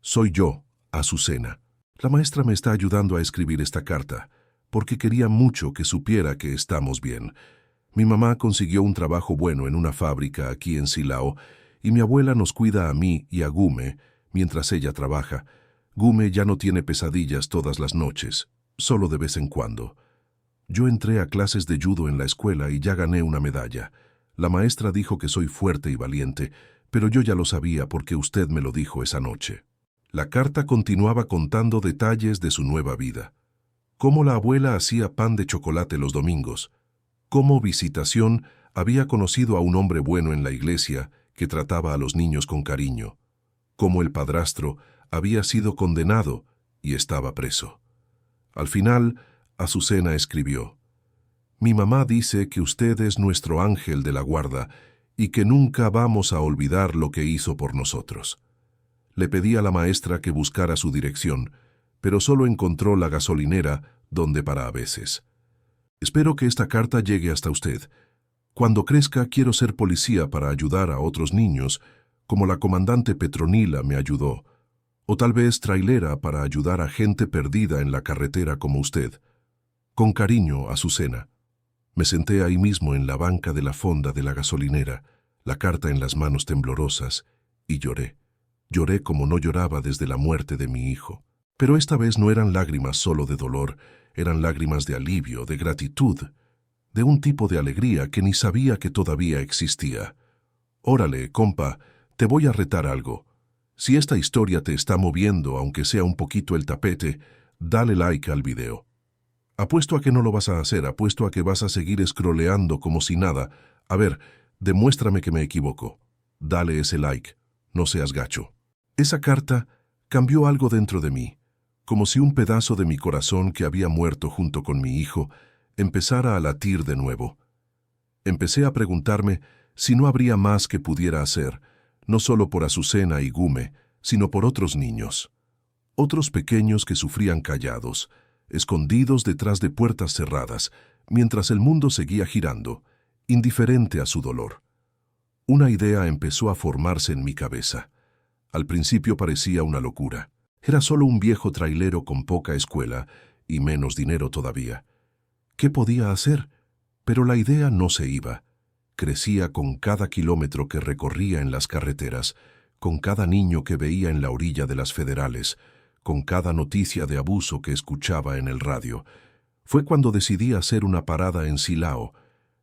«soy yo, Azucena. La maestra me está ayudando a escribir esta carta, porque quería mucho que supiera que estamos bien. Mi mamá consiguió un trabajo bueno en una fábrica aquí en Silao, y mi abuela nos cuida a mí y a Gume mientras ella trabaja. Gume ya no tiene pesadillas todas las noches, solo de vez en cuando. Yo entré a clases de judo en la escuela y ya gané una medalla. La maestra dijo que soy fuerte y valiente, pero yo ya lo sabía porque usted me lo dijo esa noche. La carta continuaba contando detalles de su nueva vida. Cómo la abuela hacía pan de chocolate los domingos. Cómo Visitación había conocido a un hombre bueno en la iglesia que trataba a los niños con cariño. Cómo el padrastro había sido condenado y estaba preso. Al final, Azucena escribió: «Mi mamá dice que usted es nuestro ángel de la guarda y que nunca vamos a olvidar lo que hizo por nosotros». Le pedí a la maestra que buscara su dirección, pero solo encontró la gasolinera donde para a veces. Espero que esta carta llegue hasta usted. Cuando crezca quiero ser policía para ayudar a otros niños, como la comandante Petronila me ayudó, o tal vez trailera para ayudar a gente perdida en la carretera como usted. Con cariño, Azucena. Me senté ahí mismo en la banca de la fonda de la gasolinera, la carta en las manos temblorosas, y lloré. Lloré como no lloraba desde la muerte de mi hijo. Pero esta vez no eran lágrimas solo de dolor, eran lágrimas de alivio, de gratitud, de un tipo de alegría que ni sabía que todavía existía. Órale, compa, te voy a retar algo. Si esta historia te está moviendo, aunque sea un poquito el tapete, dale like al video. Apuesto a que no lo vas a hacer, apuesto a que vas a seguir scrolleando como si nada. A ver, demuéstrame que me equivoco. Dale ese like, no seas gacho. Esa carta cambió algo dentro de mí, como si un pedazo de mi corazón que había muerto junto con mi hijo empezara a latir de nuevo. Empecé a preguntarme si no habría más que pudiera hacer, no solo por Azucena y Gume, sino por otros niños. Otros pequeños que sufrían callados, escondidos detrás de puertas cerradas, mientras el mundo seguía girando, indiferente a su dolor. Una idea empezó a formarse en mi cabeza. Al principio parecía una locura. Era solo un viejo trailero con poca escuela y menos dinero todavía. ¿Qué podía hacer? Pero la idea no se iba. Crecía con cada kilómetro que recorría en las carreteras, con cada niño que veía en la orilla de las federales, con cada noticia de abuso que escuchaba en el radio. Fue cuando decidí hacer una parada en Silao.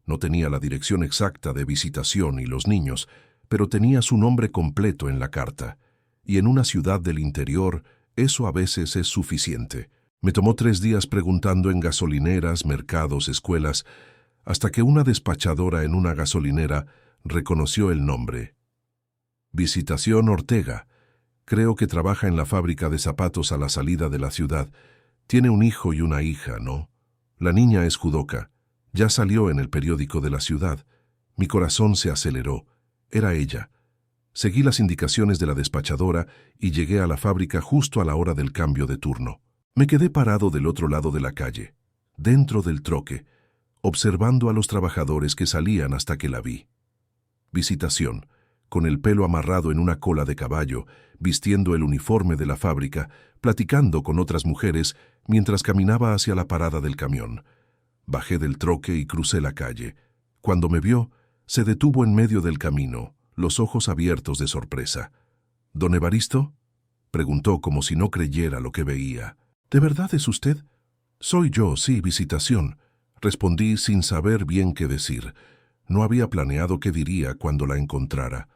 No tenía la dirección exacta de Visitación y los niños, pero tenía su nombre completo en la carta. Y en una ciudad del interior, eso a veces es suficiente. Me tomó 3 días preguntando en gasolineras, mercados, escuelas, hasta que una despachadora en una gasolinera reconoció el nombre. Visitación Ortega. Creo que trabaja en la fábrica de zapatos a la salida de la ciudad. Tiene un hijo y una hija, ¿no? La niña es judoka. Ya salió en el periódico de la ciudad. Mi corazón se aceleró. Era ella. Seguí las indicaciones de la despachadora y llegué a la fábrica justo a la hora del cambio de turno. Me quedé parado del otro lado de la calle, dentro del troque, observando a los trabajadores que salían hasta que la vi. Visitación, con el pelo amarrado en una cola de caballo, vistiendo el uniforme de la fábrica, platicando con otras mujeres mientras caminaba hacia la parada del camión. Bajé del troque y crucé la calle. Cuando me vio, se detuvo en medio del camino, los ojos abiertos de sorpresa. «¿Don Evaristo?», preguntó como si no creyera lo que veía. «¿De verdad es usted?». «Soy yo, sí, Visitación», respondí sin saber bien qué decir. No había planeado qué diría cuando la encontrara.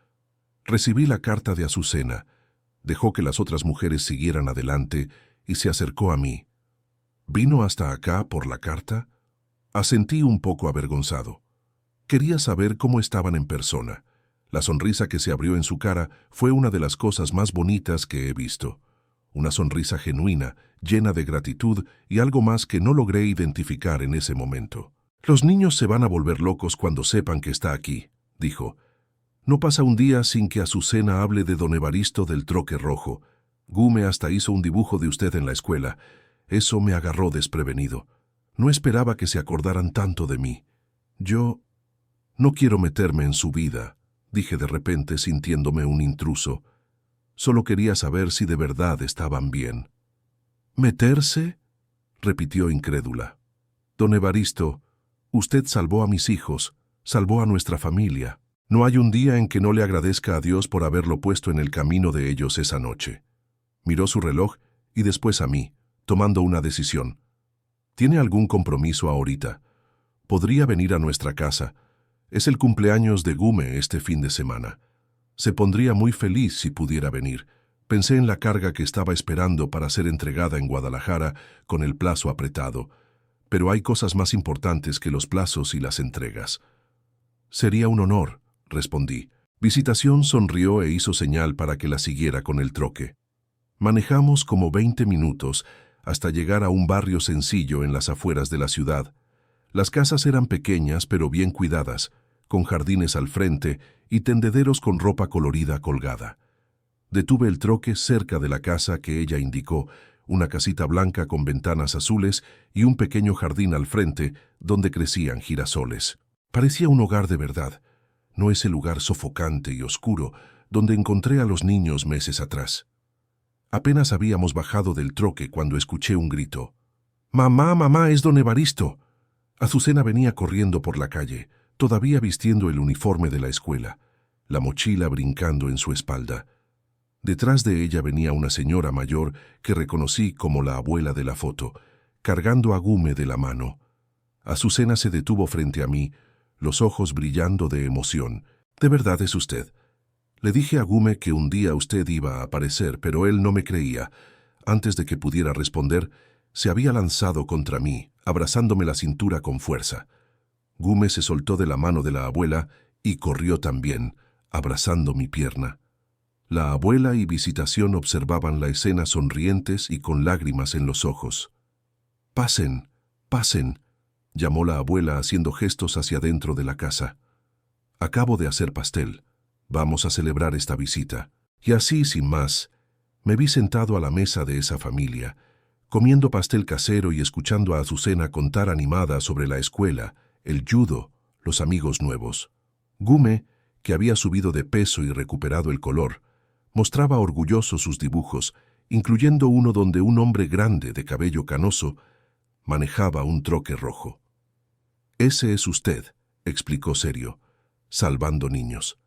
Recibí la carta de Azucena. Dejó que las otras mujeres siguieran adelante y se acercó a mí. «¿Vino hasta acá por la carta?». Asentí un poco avergonzado. Quería saber cómo estaban en persona. La sonrisa que se abrió en su cara fue una de las cosas más bonitas que he visto. Una sonrisa genuina, llena de gratitud y algo más que no logré identificar en ese momento. «Los niños se van a volver locos cuando sepan que está aquí», dijo. «No pasa un día sin que Azucena hable de don Evaristo del troque rojo. Gume hasta hizo un dibujo de usted en la escuela. Eso me agarró desprevenido. No esperaba que se acordaran tanto de mí. Yo no quiero meterme en su vida», dije de repente sintiéndome un intruso. Solo quería saber si de verdad estaban bien. «¿Meterse?», repitió incrédula. «Don Evaristo, usted salvó a mis hijos, salvó a nuestra familia. No hay un día en que no le agradezca a Dios por haberlo puesto en el camino de ellos esa noche». Miró su reloj y después a mí, tomando una decisión. ¿Tiene algún compromiso ahorita? ¿Podría venir a nuestra casa? Es el cumpleaños de Gume este fin de semana. Se pondría muy feliz si pudiera venir. Pensé en la carga que estaba esperando para ser entregada en Guadalajara con el plazo apretado, pero hay cosas más importantes que los plazos y las entregas. Sería un honor, respondí. Visitación sonrió e hizo señal para que la siguiera con el troque. Manejamos como 20 minutos hasta llegar a un barrio sencillo en las afueras de la ciudad. Las casas eran pequeñas pero bien cuidadas, con jardines al frente y tendederos con ropa colorida colgada. Detuve el troque cerca de la casa que ella indicó, una casita blanca con ventanas azules y un pequeño jardín al frente donde crecían girasoles. Parecía un hogar de verdad, no ese lugar sofocante y oscuro donde encontré a los niños meses atrás. Apenas habíamos bajado del troque cuando escuché un grito. «¡Mamá, mamá, es don Evaristo!». Azucena venía corriendo por la calle, todavía vistiendo el uniforme de la escuela, la mochila brincando en su espalda. Detrás de ella venía una señora mayor que reconocí como la abuela de la foto, cargando a Gume de la mano. Azucena se detuvo frente a mí, los ojos brillando de emoción. «¿De verdad es usted?». Le dije a Gume que un día usted iba a aparecer, pero él no me creía. Antes de que pudiera responder, se había lanzado contra mí, abrazándome la cintura con fuerza. Gume se soltó de la mano de la abuela y corrió también, abrazando mi pierna. La abuela y Visitación observaban la escena sonrientes y con lágrimas en los ojos. «Pasen, pasen», llamó la abuela haciendo gestos hacia dentro de la casa. «Acabo de hacer pastel. Vamos a celebrar esta visita». Y así, sin más, me vi sentado a la mesa de esa familia, comiendo pastel casero y escuchando a Azucena contar animada sobre la escuela, el judo, los amigos nuevos. Gume, que había subido de peso y recuperado el color, mostraba orgulloso sus dibujos, incluyendo uno donde un hombre grande de cabello canoso manejaba un troque rojo. «Ese es usted», explicó serio, «salvando niños».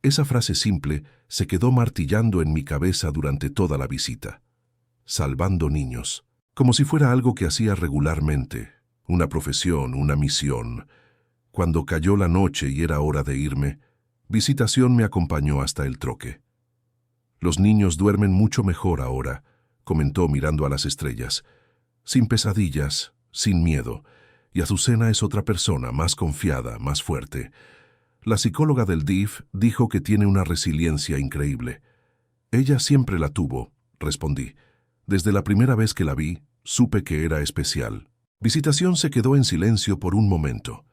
Esa frase simple se quedó martillando en mi cabeza durante toda la visita. Salvando niños, como si fuera algo que hacía regularmente, una profesión, una misión. Cuando cayó la noche y era hora de irme, Visitación me acompañó hasta el troque. «Los niños duermen mucho mejor ahora», comentó mirando a las estrellas. «Sin pesadillas, sin miedo. Y Azucena es otra persona, más confiada, más fuerte». La psicóloga del DIF dijo que tiene una resiliencia increíble. «Ella siempre la tuvo», respondí. «Desde la primera vez que la vi, supe que era especial». Visitación se quedó en silencio por un momento,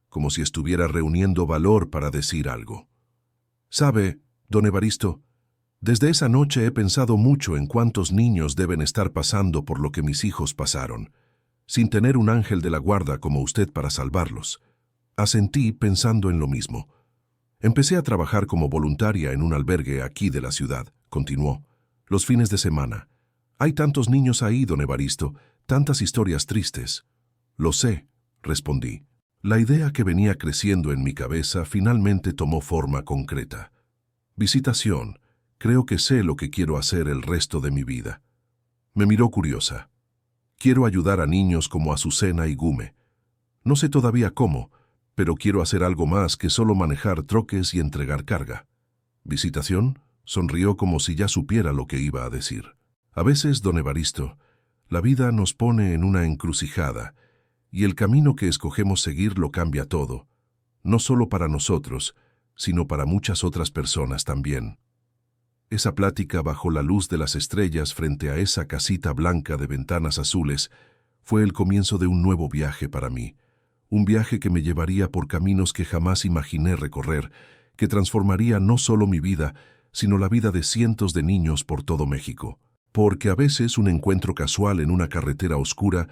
como si estuviera reuniendo valor para decir algo. «Sabe, don Evaristo, desde esa noche he pensado mucho en cuántos niños deben estar pasando por lo que mis hijos pasaron, sin tener un ángel de la guarda como usted para salvarlos». Asentí pensando en lo mismo. «Empecé a trabajar como voluntaria en un albergue aquí de la ciudad», continuó, «los fines de semana. Hay tantos niños ahí, don Evaristo, tantas historias tristes». «Lo sé», respondí. La idea que venía creciendo en mi cabeza finalmente tomó forma concreta. «Visitación, creo que sé lo que quiero hacer el resto de mi vida». Me miró curiosa. «Quiero ayudar a niños como Azucena y Gume. No sé todavía cómo, pero quiero hacer algo más que solo manejar troques y entregar carga». Visitación sonrió como si ya supiera lo que iba a decir. «A veces, don Evaristo, la vida nos pone en una encrucijada y el camino que escogemos seguir lo cambia todo, no solo para nosotros, sino para muchas otras personas también». Esa plática bajo la luz de las estrellas frente a esa casita blanca de ventanas azules fue el comienzo de un nuevo viaje para mí. Un viaje que me llevaría por caminos que jamás imaginé recorrer, que transformaría no solo mi vida, sino la vida de cientos de niños por todo México. Porque a veces un encuentro casual en una carretera oscura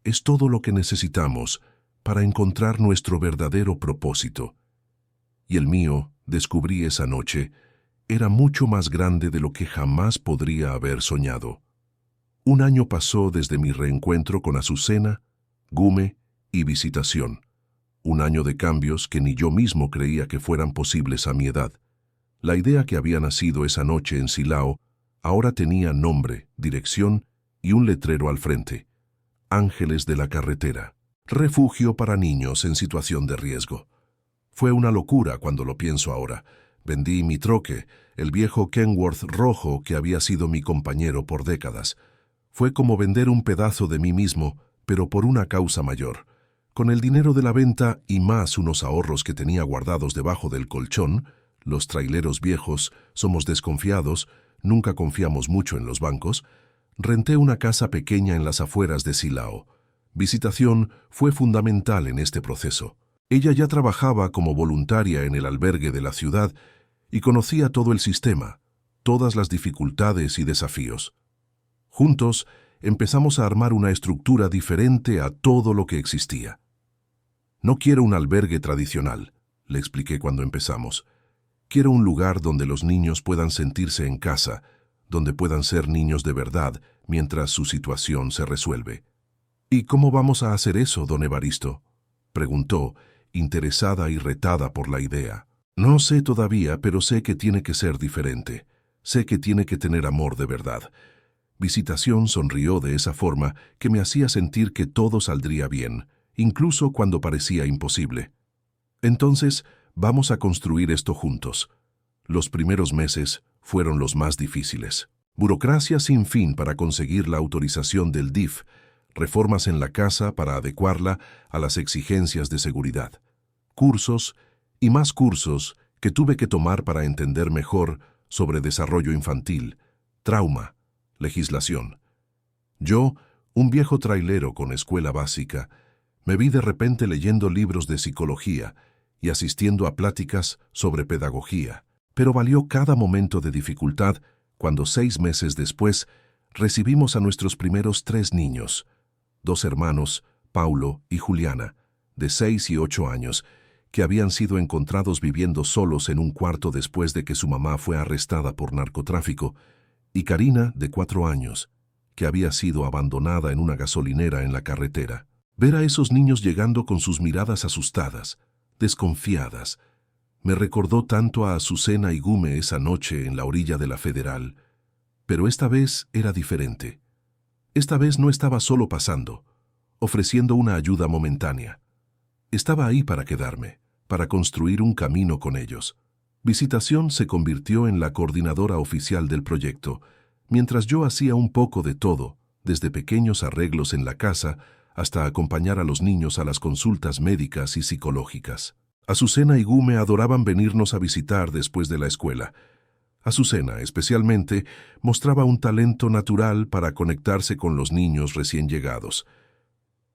es todo lo que necesitamos para encontrar nuestro verdadero propósito. Y el mío, descubrí esa noche, era mucho más grande de lo que jamás podría haber soñado. Un año pasó desde mi reencuentro con Azucena, Gume y Visitación. Un año de cambios que ni yo mismo creía que fueran posibles a mi edad. La idea que había nacido esa noche en Silao Ahora tenía nombre, dirección y un letrero al frente. Ángeles de la Carretera. Refugio para niños en situación de riesgo. Fue una locura cuando lo pienso ahora. Vendí mi troque, el viejo Kenworth rojo que había sido mi compañero por décadas. Fue como vender un pedazo de mí mismo, pero por una causa mayor. Con el dinero de la venta y más unos ahorros que tenía guardados debajo del colchón, los traileros viejos somos desconfiados, nunca confiamos mucho en los bancos, renté una casa pequeña en las afueras de Silao. Visitación fue fundamental en este proceso. Ella ya trabajaba como voluntaria en el albergue de la ciudad y conocía todo el sistema, todas las dificultades y desafíos. Juntos empezamos a armar una estructura diferente a todo lo que existía. No quiero un albergue tradicional, le expliqué cuando empezamos. Quiero un lugar donde los niños puedan sentirse en casa, donde puedan ser niños de verdad mientras su situación se resuelve. ¿Y cómo vamos a hacer eso, don Evaristo?, preguntó, interesada y retada por la idea. No sé todavía, pero sé que tiene que ser diferente. Sé que tiene que tener amor de verdad. Visitación sonrió de esa forma que me hacía sentir que todo saldría bien, incluso cuando parecía imposible. Entonces, vamos a construir esto juntos. Los primeros meses fueron los más difíciles. Burocracia sin fin para conseguir la autorización del DIF, reformas en la casa para adecuarla a las exigencias de seguridad, cursos y más cursos que tuve que tomar para entender mejor sobre desarrollo infantil, trauma, legislación. Yo, un viejo trailero con escuela básica, me vi de repente leyendo libros de psicología y asistiendo a pláticas sobre pedagogía, pero valió cada momento de dificultad cuando 6 meses después recibimos a nuestros primeros 3 niños, 2 hermanos, Paulo y Juliana, de 6 y 8 años, que habían sido encontrados viviendo solos en un cuarto después de que su mamá fue arrestada por narcotráfico, y Karina, de 4 años, que había sido abandonada en una gasolinera en la carretera. Ver a esos niños llegando con sus miradas asustadas, desconfiadas, me recordó tanto a Azucena Igume esa noche en la orilla de la Federal, pero esta vez era diferente. Esta vez no estaba solo pasando, ofreciendo una ayuda momentánea. Estaba ahí para quedarme, para construir un camino con ellos. Visitación se convirtió en la coordinadora oficial del proyecto, mientras yo hacía un poco de todo, desde pequeños arreglos en la casa hasta acompañar a los niños a las consultas médicas y psicológicas. Azucena y Gume adoraban venirnos a visitar después de la escuela. Azucena, especialmente, mostraba un talento natural para conectarse con los niños recién llegados.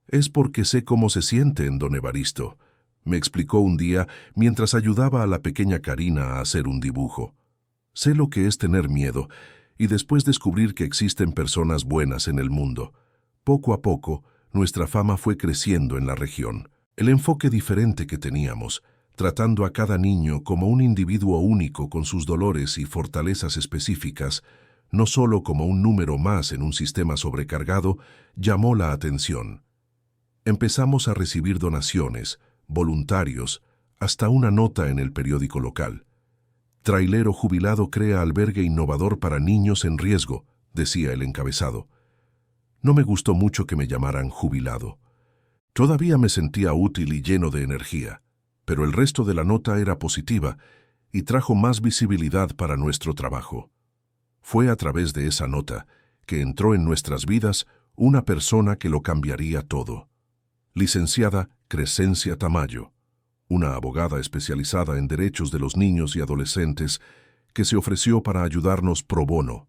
«Es porque sé cómo se sienten, don Evaristo», me explicó un día mientras ayudaba a la pequeña Karina a hacer un dibujo. «Sé lo que es tener miedo y después descubrir que existen personas buenas en el mundo. Poco a poco, nuestra fama fue creciendo en la región. El enfoque diferente que teníamos, tratando a cada niño como un individuo único con sus dolores y fortalezas específicas, no solo como un número más en un sistema sobrecargado, llamó la atención. Empezamos a recibir donaciones, voluntarios, hasta una nota en el periódico local. «Trailero jubilado crea albergue innovador para niños en riesgo», decía el encabezado. No me gustó mucho que me llamaran jubilado. Todavía me sentía útil y lleno de energía, pero el resto de la nota era positiva y trajo más visibilidad para nuestro trabajo. Fue a través de esa nota que entró en nuestras vidas una persona que lo cambiaría todo. Licenciada Crescencia Tamayo, una abogada especializada en derechos de los niños y adolescentes que se ofreció para ayudarnos pro bono.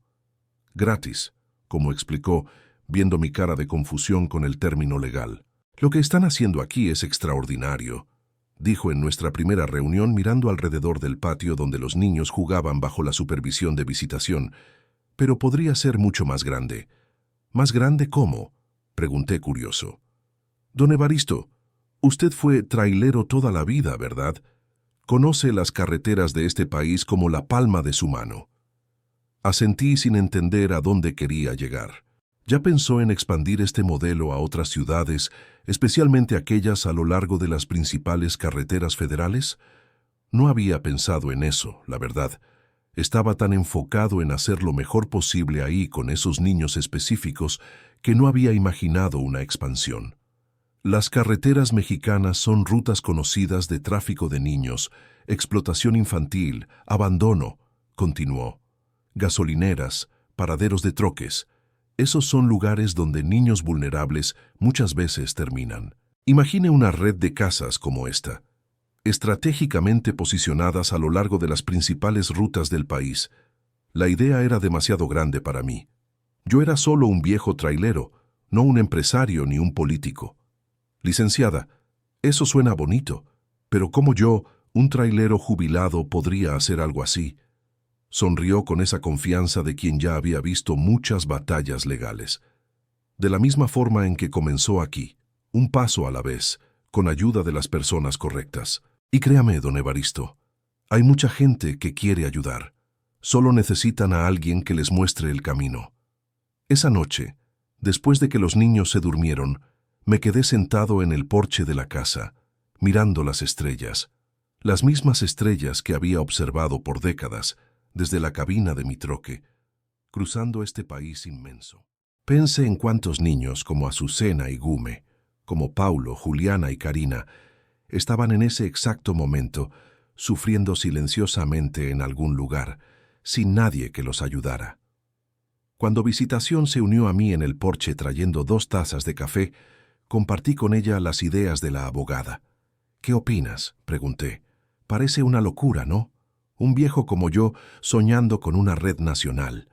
Gratis, como explicó, viendo mi cara de confusión con el término legal. «Lo que están haciendo aquí es extraordinario», dijo en nuestra primera reunión mirando alrededor del patio donde los niños jugaban bajo la supervisión de visitación. «Pero podría ser mucho más grande». «¿Más grande cómo?», pregunté curioso. «Don Evaristo, usted fue trailero toda la vida, ¿verdad? Conoce las carreteras de este país como la palma de su mano». Asentí sin entender a dónde quería llegar. ¿Ya pensó en expandir este modelo a otras ciudades, especialmente aquellas a lo largo de las principales carreteras federales? No había pensado en eso, la verdad. Estaba tan enfocado en hacer lo mejor posible ahí con esos niños específicos que no había imaginado una expansión. Las carreteras mexicanas son rutas conocidas de tráfico de niños, explotación infantil, abandono, continuó. Gasolineras, paraderos de troques. Esos son lugares donde niños vulnerables muchas veces terminan. Imagine una red de casas como esta, estratégicamente posicionadas a lo largo de las principales rutas del país. La idea era demasiado grande para mí. Yo era solo un viejo trailero, no un empresario ni un político. Licenciada, eso suena bonito, pero ¿cómo yo, un trailero jubilado, podría hacer algo así? Sonrió con esa confianza de quien ya había visto muchas batallas legales. De la misma forma en que comenzó aquí, un paso a la vez, con ayuda de las personas correctas. Y créame, don Evaristo, hay mucha gente que quiere ayudar. Solo necesitan a alguien que les muestre el camino. Esa noche, después de que los niños se durmieron, me quedé sentado en el porche de la casa, mirando las estrellas, las mismas estrellas que había observado por décadas desde la cabina de mi troque, cruzando este país inmenso. Pensé en cuántos niños como Azucena y Gume, como Paulo, Juliana y Karina, estaban en ese exacto momento sufriendo silenciosamente en algún lugar, sin nadie que los ayudara. Cuando Visitación se unió a mí en el porche trayendo 2 tazas de café, compartí con ella las ideas de la abogada. «¿Qué opinas?», pregunté. «Parece una locura, ¿no? Un viejo como yo soñando con una red nacional».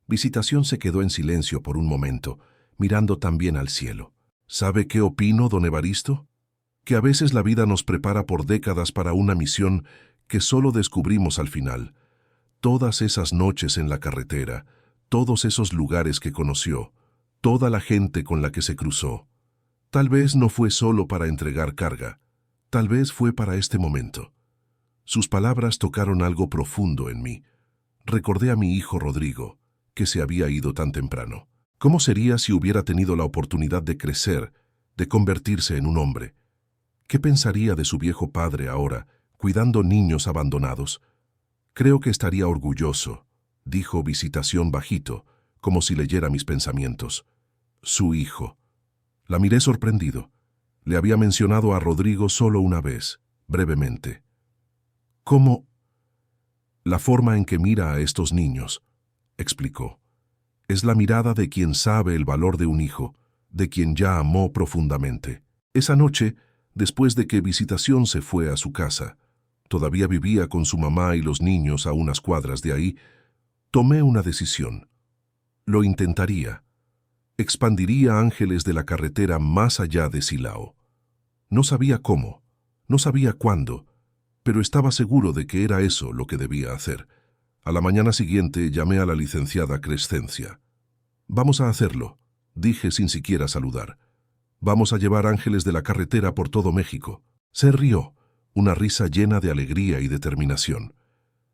Visitación se quedó en silencio por un momento, mirando también al cielo. «¿Sabe qué opino, don Evaristo? Que a veces la vida nos prepara por décadas para una misión que solo descubrimos al final. Todas esas noches en la carretera, todos esos lugares que conoció, toda la gente con la que se cruzó. Tal vez no fue solo para entregar carga, tal vez fue para este momento». Sus palabras tocaron algo profundo en mí. Recordé a mi hijo Rodrigo, que se había ido tan temprano. ¿Cómo sería si hubiera tenido la oportunidad de crecer, de convertirse en un hombre? ¿Qué pensaría de su viejo padre ahora, cuidando niños abandonados? «Creo que estaría orgulloso», dijo Visitación bajito, como si leyera mis pensamientos. Su hijo. La miré sorprendido. Le había mencionado a Rodrigo solo una vez, brevemente. «¿Cómo?» «La forma en que mira a estos niños», explicó. «Es la mirada de quien sabe el valor de un hijo, de quien ya amó profundamente». Esa noche, después de que Visitación se fue a su casa, todavía vivía con su mamá y los niños a unas cuadras de ahí, tomé una decisión. Lo intentaría. Expandiría Ángeles de la Carretera más allá de Silao. No sabía cómo, no sabía cuándo, pero estaba seguro de que era eso lo que debía hacer. A la mañana siguiente llamé a la licenciada Crescencia. «Vamos a hacerlo», dije sin siquiera saludar. «Vamos a llevar Ángeles de la Carretera por todo México». Se rió, una risa llena de alegría y determinación.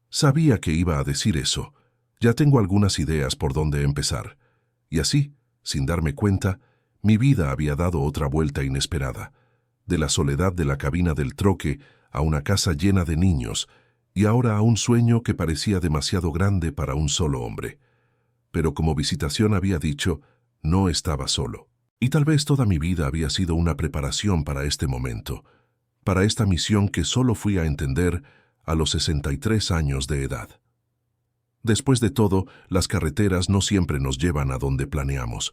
Sabía que iba a decir eso. Ya tengo algunas ideas por dónde empezar. Y así, sin darme cuenta, mi vida había dado otra vuelta inesperada. De la soledad de la cabina del troque a una casa llena de niños, y ahora a un sueño que parecía demasiado grande para un solo hombre. Pero como Visitación había dicho, no estaba solo. Y tal vez toda mi vida había sido una preparación para este momento, para esta misión que solo fui a entender a los 63 años de edad. Después de todo, las carreteras no siempre nos llevan a donde planeamos,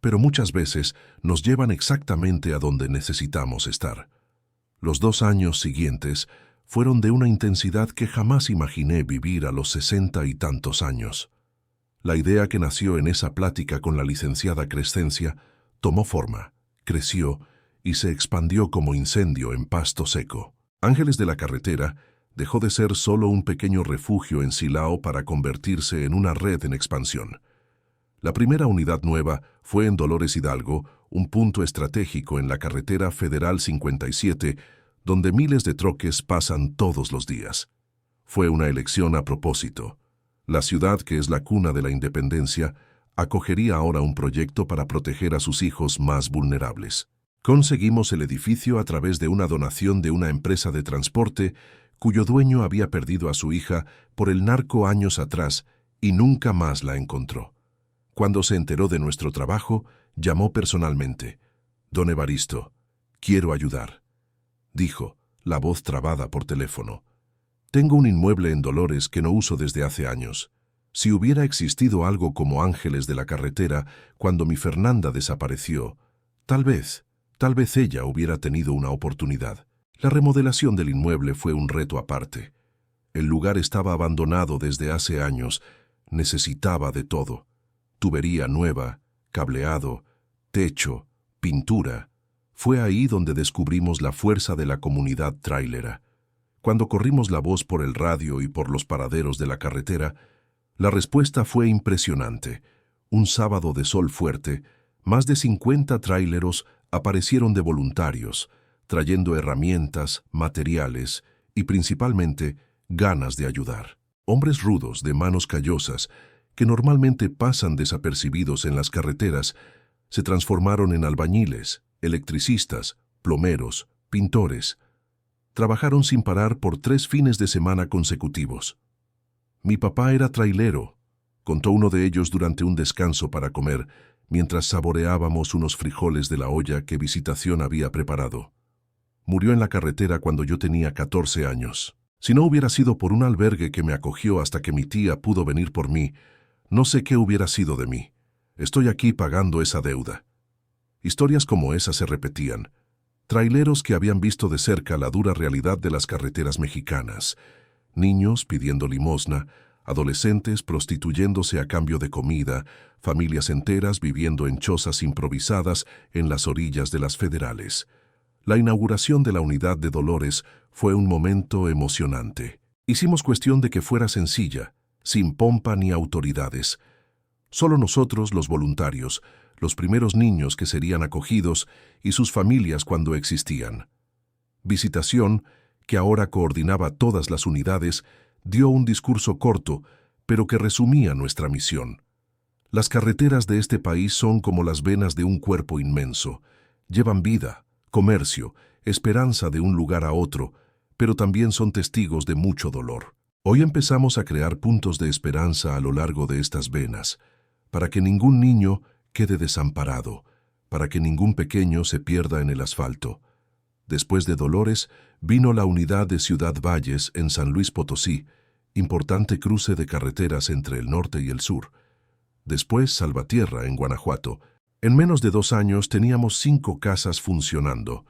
pero muchas veces nos llevan exactamente a donde necesitamos estar. Los 2 años siguientes fueron de una intensidad que jamás imaginé vivir a los 60 y tantos años. La idea que nació en esa plática con la licenciada Crescencia tomó forma, creció y se expandió como incendio en pasto seco. Ángeles de la Carretera dejó de ser solo un pequeño refugio en Silao para convertirse en una red en expansión. La primera unidad nueva fue en Dolores Hidalgo, un punto estratégico en la carretera Federal 57, donde miles de troques pasan todos los días. Fue una elección a propósito. La ciudad, que es la cuna de la independencia, acogería ahora un proyecto para proteger a sus hijos más vulnerables. Conseguimos el edificio a través de una donación de una empresa de transporte cuyo dueño había perdido a su hija por el narco años atrás y nunca más la encontró. Cuando se enteró de nuestro trabajo, llamó personalmente. «Don Evaristo, quiero ayudar», dijo, la voz trabada por teléfono. «Tengo un inmueble en Dolores que no uso desde hace años. Si hubiera existido algo como ángeles de la carretera cuando mi Fernanda desapareció, tal vez ella hubiera tenido una oportunidad». La remodelación del inmueble fue un reto aparte. El lugar estaba abandonado desde hace años, necesitaba de todo. Tubería nueva, cableado, techo, pintura. Fue ahí donde descubrimos la fuerza de la comunidad trailera. Cuando corrimos la voz por el radio y por los paraderos de la carretera, la respuesta fue impresionante. Un sábado de sol fuerte, más de 50 traileros aparecieron de voluntarios, trayendo herramientas, materiales y principalmente ganas de ayudar. Hombres rudos de manos callosas, que normalmente pasan desapercibidos en las carreteras, se transformaron en albañiles, electricistas, plomeros, pintores. Trabajaron sin parar por 3 fines de semana consecutivos. «Mi papá era trailero», contó uno de ellos durante un descanso para comer, mientras saboreábamos unos frijoles de la olla que Visitación había preparado. «Murió en la carretera cuando yo tenía 14 años. Si no hubiera sido por un albergue que me acogió hasta que mi tía pudo venir por mí, no sé qué hubiera sido de mí. Estoy aquí pagando esa deuda». Historias como esa se repetían. Traileros que habían visto de cerca la dura realidad de las carreteras mexicanas. Niños pidiendo limosna, adolescentes prostituyéndose a cambio de comida, familias enteras viviendo en chozas improvisadas en las orillas de las federales. La inauguración de la unidad de Dolores fue un momento emocionante. Hicimos cuestión de que fuera sencilla, sin pompa ni autoridades. Solo nosotros, los voluntarios, los primeros niños que serían acogidos y sus familias cuando existían. Visitación, que ahora coordinaba todas las unidades, dio un discurso corto, pero que resumía nuestra misión. Las carreteras de este país son como las venas de un cuerpo inmenso. Llevan vida, comercio, esperanza de un lugar a otro, pero también son testigos de mucho dolor. Hoy empezamos a crear puntos de esperanza a lo largo de estas venas, para que ningún niño quede desamparado, para que ningún pequeño se pierda en el asfalto. Después de Dolores, vino la unidad de Ciudad Valles en San Luis Potosí, importante cruce de carreteras entre el norte y el sur. Después Salvatierra en Guanajuato. En menos de 2 años teníamos 5 casas funcionando,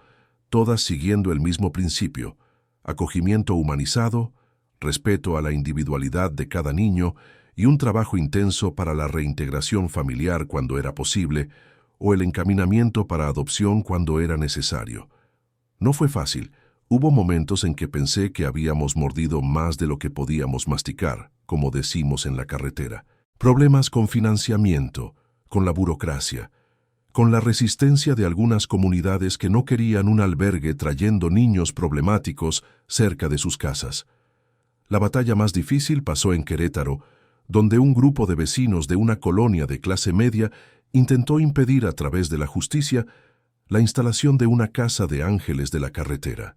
todas siguiendo el mismo principio: acogimiento humanizado, respeto a la individualidad de cada niño y un trabajo intenso para la reintegración familiar cuando era posible o el encaminamiento para adopción cuando era necesario. No fue fácil. Hubo momentos en que pensé que habíamos mordido más de lo que podíamos masticar, como decimos en la carretera. Problemas con financiamiento, con la burocracia, con la resistencia de algunas comunidades que no querían un albergue trayendo niños problemáticos cerca de sus casas. La batalla más difícil pasó en Querétaro, donde un grupo de vecinos de una colonia de clase media intentó impedir a través de la justicia la instalación de una casa de ángeles de la carretera.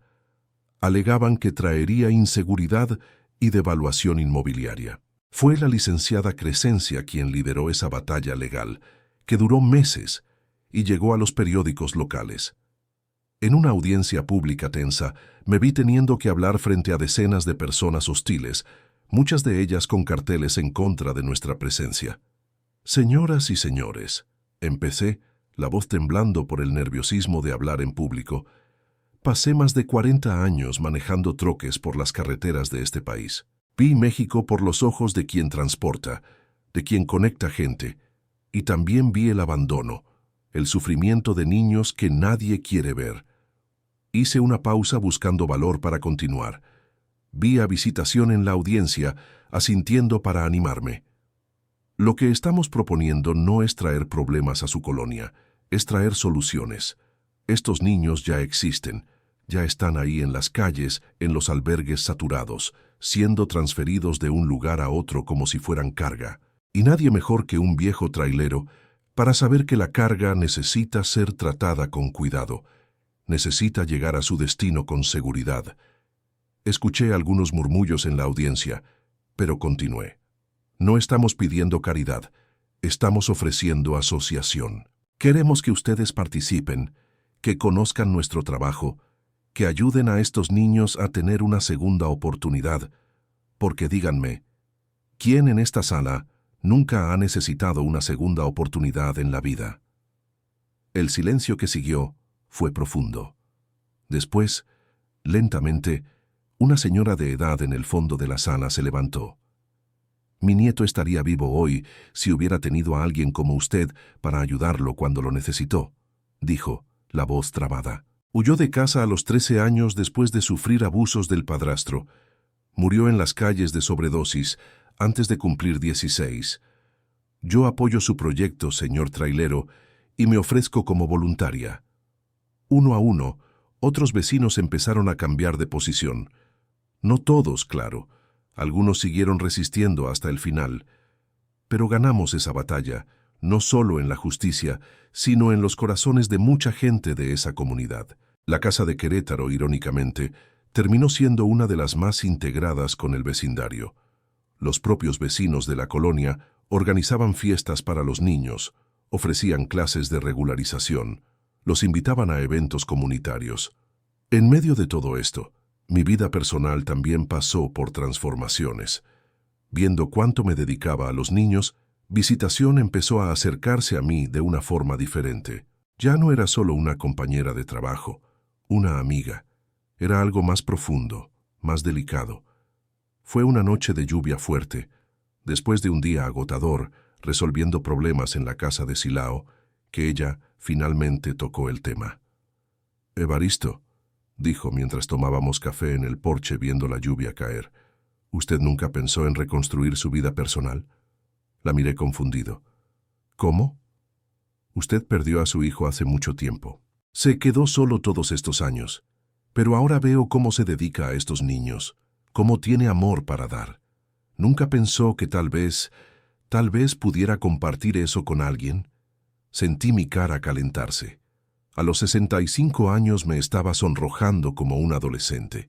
Alegaban que traería inseguridad y devaluación inmobiliaria. Fue la licenciada Crescencia quien lideró esa batalla legal, que duró meses y llegó a los periódicos locales. En una audiencia pública tensa, me vi teniendo que hablar frente a decenas de personas hostiles, muchas de ellas con carteles en contra de nuestra presencia. «Señoras y señores», empecé, la voz temblando por el nerviosismo de hablar en público, «pasé más de 40 años manejando troques por las carreteras de este país. Vi México por los ojos de quien transporta, de quien conecta gente, y también vi el abandono, el sufrimiento de niños que nadie quiere ver». Hice una pausa buscando valor para continuar. Vi a Visitación en la audiencia, asintiendo para animarme. «Lo que estamos proponiendo no es traer problemas a su colonia, es traer soluciones. Estos niños ya existen, ya están ahí en las calles, en los albergues saturados, siendo transferidos de un lugar a otro como si fueran carga. Y nadie mejor que un viejo trailero para saber que la carga necesita ser tratada con cuidado, necesita llegar a su destino con seguridad. Escuché algunos murmullos en la audiencia, pero continué. No estamos pidiendo caridad, estamos ofreciendo asociación. Queremos que ustedes participen, que conozcan nuestro trabajo, que ayuden a estos niños a tener una segunda oportunidad, porque díganme, ¿quién en esta sala nunca ha necesitado una segunda oportunidad en la vida? El silencio que siguió fue profundo. Después, lentamente, una señora de edad en el fondo de la sala se levantó. Mi nieto estaría vivo hoy si hubiera tenido a alguien como usted para ayudarlo cuando lo necesitó, dijo, la voz trabada. Huyó de casa a los 13 años después de sufrir abusos del padrastro. Murió en las calles de sobredosis antes de cumplir 16. Yo apoyo su proyecto, señor trailero, y me ofrezco como voluntaria. Uno a uno, otros vecinos empezaron a cambiar de posición. No todos, claro. Algunos siguieron resistiendo hasta el final. Pero ganamos esa batalla, no solo en la justicia, sino en los corazones de mucha gente de esa comunidad. La Casa de Querétaro, irónicamente, terminó siendo una de las más integradas con el vecindario. Los propios vecinos de la colonia organizaban fiestas para los niños, ofrecían clases de regularización, los invitaban a eventos comunitarios. En medio de todo esto, mi vida personal también pasó por transformaciones. Viendo cuánto me dedicaba a los niños, Visitación empezó a acercarse a mí de una forma diferente. Ya no era solo una compañera de trabajo, una amiga. Era algo más profundo, más delicado. Fue una noche de lluvia fuerte. Después de un día agotador, resolviendo problemas en la casa de Silao, que ella finalmente tocó el tema. «Evaristo», dijo mientras tomábamos café en el porche viendo la lluvia caer, «¿usted nunca pensó en reconstruir su vida personal?» La miré confundido. «¿Cómo?» «Usted perdió a su hijo hace mucho tiempo. Se quedó solo todos estos años, pero ahora veo cómo se dedica a estos niños, cómo tiene amor para dar. ¿Nunca pensó que tal vez pudiera compartir eso con alguien?» Sentí mi cara calentarse. A los 65 años me estaba sonrojando como un adolescente.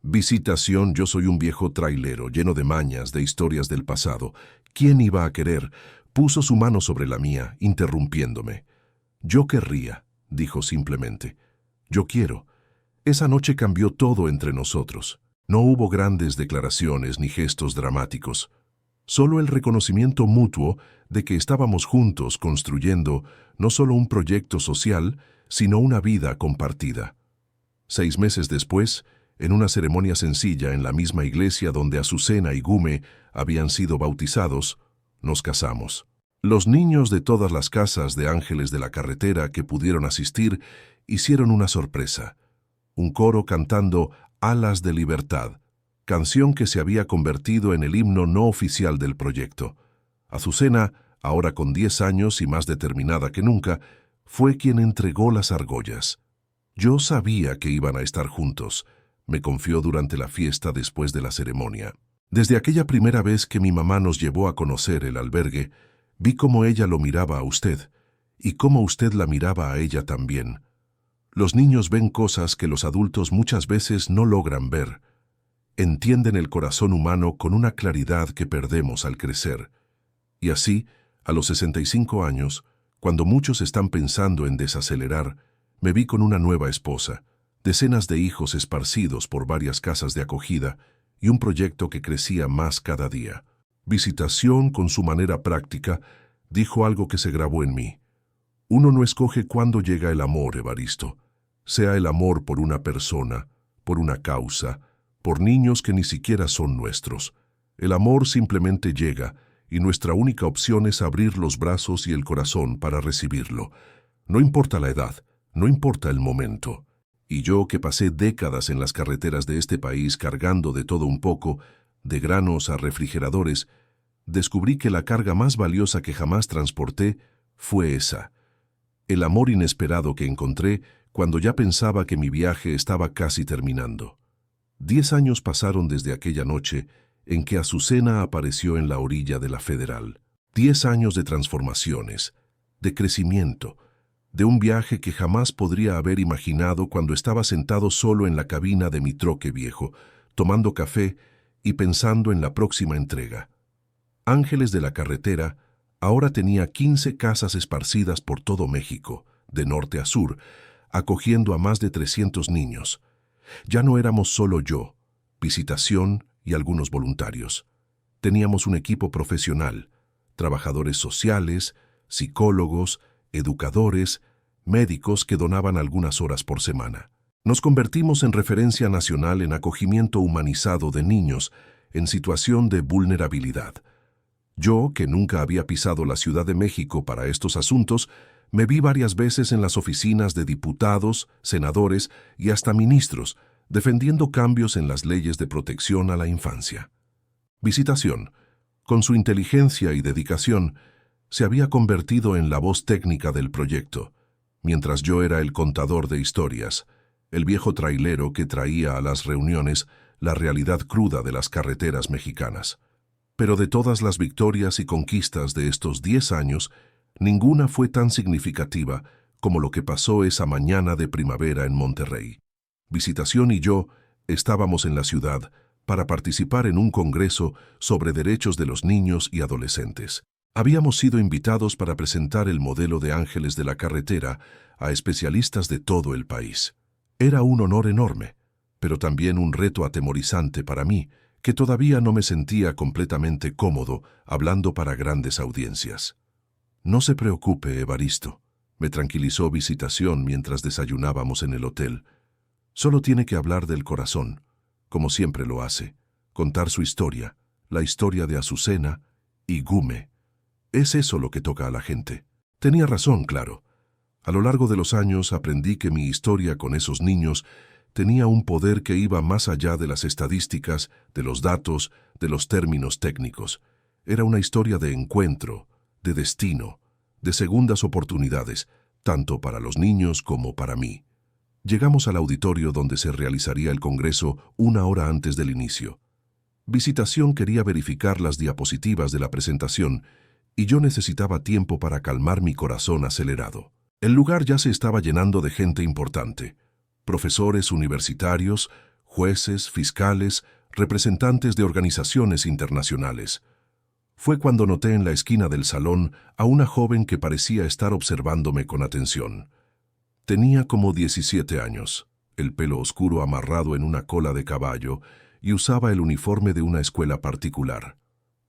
«Visitación, yo soy un viejo trailero lleno de mañas, de historias del pasado. ¿Quién iba a querer?» Puso su mano sobre la mía, interrumpiéndome. «Yo querría», dijo simplemente. «Yo quiero». Esa noche cambió todo entre nosotros. No hubo grandes declaraciones ni gestos dramáticos. Solo el reconocimiento mutuo de que estábamos juntos construyendo no solo un proyecto social, sino una vida compartida. 6 meses después, en una ceremonia sencilla en la misma iglesia donde Azucena y Gume habían sido bautizados, nos casamos. Los niños de todas las casas de ángeles de la carretera que pudieron asistir hicieron una sorpresa. Un coro cantando «Alas de Libertad», canción que se había convertido en el himno no oficial del proyecto. Azucena, ahora con 10 años y más determinada que nunca, fue quien entregó las argollas. Yo sabía que iban a estar juntos. Me confió durante la fiesta después de la ceremonia. Desde aquella primera vez que mi mamá nos llevó a conocer el albergue, vi cómo ella lo miraba a usted y cómo usted la miraba a ella también. Los niños ven cosas que los adultos muchas veces no logran ver. Entienden el corazón humano con una claridad que perdemos al crecer. Y así, a los 65 años, cuando muchos están pensando en desacelerar, me vi con una nueva esposa, decenas de hijos esparcidos por varias casas de acogida y un proyecto que crecía más cada día. Visitación, con su manera práctica, dijo algo que se grabó en mí. Uno no escoge cuándo llega el amor, Evaristo. Sea el amor por una persona, por una causa, por niños que ni siquiera son nuestros. El amor simplemente llega y nuestra única opción es abrir los brazos y el corazón para recibirlo. No importa la edad, no importa el momento. Y yo, que pasé décadas en las carreteras de este país cargando de todo un poco, de granos a refrigeradores, descubrí que la carga más valiosa que jamás transporté fue esa. El amor inesperado que encontré cuando ya pensaba que mi viaje estaba casi terminando. 10 años pasaron desde aquella noche en que Azucena apareció en la orilla de la Federal. 10 años de transformaciones, de crecimiento, de un viaje que jamás podría haber imaginado cuando estaba sentado solo en la cabina de mi troque viejo, tomando café y pensando en la próxima entrega. Ángeles de la Carretera ahora tenía 15 casas esparcidas por todo México, de norte a sur, acogiendo a más de 300 niños. Ya no éramos solo yo, Visitación y algunos voluntarios. Teníamos un equipo profesional, trabajadores sociales, psicólogos, educadores, médicos que donaban algunas horas por semana. Nos convertimos en referencia nacional en acogimiento humanizado de niños en situación de vulnerabilidad. Yo, que nunca había pisado la Ciudad de México para estos asuntos, me vi varias veces en las oficinas de diputados, senadores y hasta ministros, defendiendo cambios en las leyes de protección a la infancia. Visitación, con su inteligencia y dedicación, se había convertido en la voz técnica del proyecto, mientras yo era el contador de historias, el viejo trailero que traía a las reuniones la realidad cruda de las carreteras mexicanas. Pero de todas las victorias y conquistas de estos 10 años, ninguna fue tan significativa como lo que pasó esa mañana de primavera en Monterrey. Visitación y yo estábamos en la ciudad para participar en un congreso sobre derechos de los niños y adolescentes. Habíamos sido invitados para presentar el modelo de Ángeles de la Carretera a especialistas de todo el país. Era un honor enorme, pero también un reto atemorizante para mí, que todavía no me sentía completamente cómodo hablando para grandes audiencias. «No se preocupe, Evaristo», me tranquilizó Visitación mientras desayunábamos en el hotel. «Solo tiene que hablar del corazón, como siempre lo hace, contar su historia, la historia de Azucena y Gume. Es eso lo que toca a la gente». Tenía razón, claro. A lo largo de los años aprendí que mi historia con esos niños tenía un poder que iba más allá de las estadísticas, de los datos, de los términos técnicos. Era una historia de encuentro, de destino, de segundas oportunidades, tanto para los niños como para mí. Llegamos al auditorio donde se realizaría el congreso 1 hora antes del inicio. Visitación quería verificar las diapositivas de la presentación y yo necesitaba tiempo para calmar mi corazón acelerado. El lugar ya se estaba llenando de gente importante. Profesores universitarios, jueces, fiscales, representantes de organizaciones internacionales. Fue cuando noté en la esquina del salón a una joven que parecía estar observándome con atención. Tenía como 17 años, el pelo oscuro amarrado en una cola de caballo y usaba el uniforme de una escuela particular.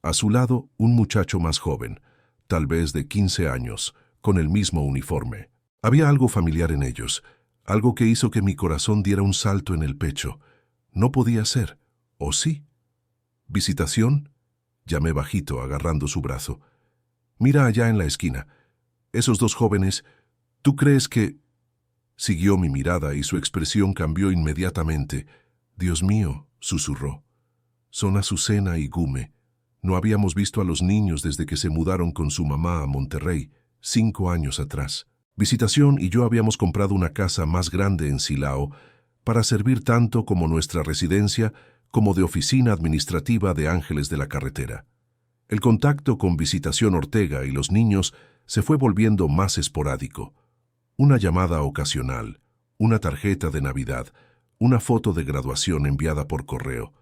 A su lado, un muchacho más joven, tal vez de 15 años, con el mismo uniforme. Había algo familiar en ellos, algo que hizo que mi corazón diera un salto en el pecho. No podía ser, ¿o sí? «¿Visitación?», llamé bajito, agarrando su brazo. «Mira allá en la esquina. Esos 2 jóvenes, ¿tú crees que...?» Siguió mi mirada y su expresión cambió inmediatamente. «Dios mío», susurró. «Son Azucena y Gume. No habíamos visto a los niños desde que se mudaron con su mamá a Monterrey, 5 años atrás. Visitación y yo habíamos comprado una casa más grande en Silao para servir tanto como nuestra residencia como de oficina administrativa de Ángeles de la Carretera. El contacto con Visitación Ortega y los niños se fue volviendo más esporádico. Una llamada ocasional, una tarjeta de Navidad, una foto de graduación enviada por correo.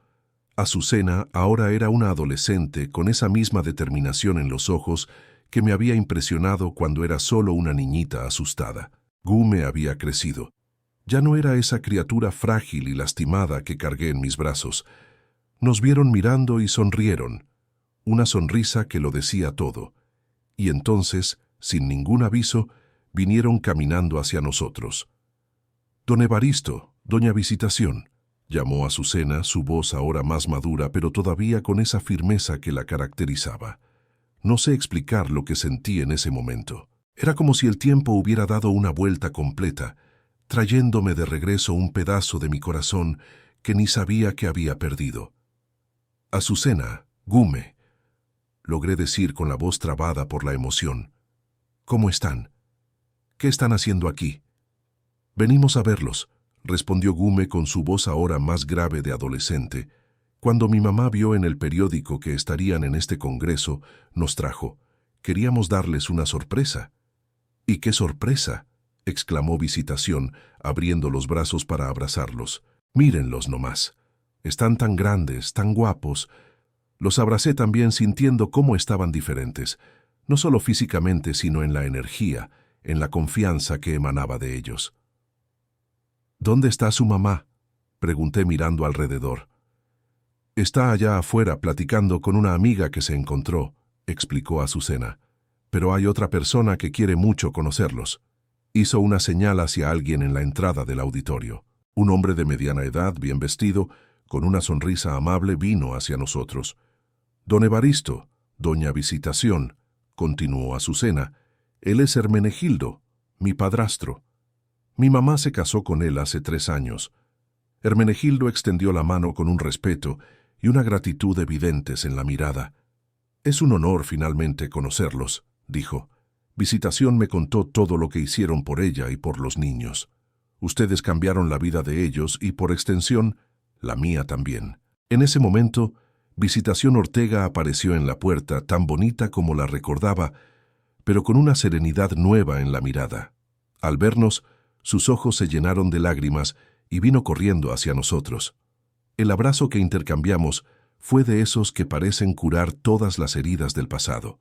Azucena ahora era una adolescente con esa misma determinación en los ojos que me había impresionado cuando era solo una niñita asustada. Gume había crecido. Ya no era esa criatura frágil y lastimada que cargué en mis brazos. Nos vieron mirando y sonrieron, una sonrisa que lo decía todo. Y entonces, sin ningún aviso, vinieron caminando hacia nosotros. «Don Evaristo, doña Visitación», llamó Azucena, su voz ahora más madura, pero todavía con esa firmeza que la caracterizaba. No sé explicar lo que sentí en ese momento. Era como si el tiempo hubiera dado una vuelta completa, trayéndome de regreso un pedazo de mi corazón que ni sabía que había perdido. «Azucena, Gume», logré decir con la voz trabada por la emoción. «¿Cómo están? ¿Qué están haciendo aquí?» «Venimos a verlos», respondió Gume con su voz ahora más grave de adolescente. «Cuando mi mamá vio en el periódico que estarían en este congreso, nos trajo. Queríamos darles una sorpresa». «¿Y qué sorpresa?», exclamó Visitación, abriendo los brazos para abrazarlos. «Mírenlos nomás. Están tan grandes, tan guapos. Los abracé también sintiendo cómo estaban diferentes, no solo físicamente, sino en la energía, en la confianza que emanaba de ellos. ¿Dónde está su mamá?, pregunté mirando alrededor. Está allá afuera platicando con una amiga que se encontró, explicó Azucena. Pero hay otra persona que quiere mucho conocerlos. Hizo una señal hacia alguien en la entrada del auditorio. Un hombre de mediana edad, bien vestido, con una sonrisa amable, vino hacia nosotros. Don Evaristo, doña Visitación, continuó Azucena. Él es Hermenegildo, mi padrastro. Mi mamá se casó con él hace 3 años. Hermenegildo extendió la mano con un respeto y una gratitud evidentes en la mirada. Es un honor finalmente conocerlos, dijo. Visitación me contó todo lo que hicieron por ella y por los niños. Ustedes cambiaron la vida de ellos y, por extensión, la mía también. En ese momento, Visitación Ortega apareció en la puerta, tan bonita como la recordaba, pero con una serenidad nueva en la mirada. Al vernos, sus ojos se llenaron de lágrimas y vino corriendo hacia nosotros. El abrazo que intercambiamos fue de esos que parecen curar todas las heridas del pasado.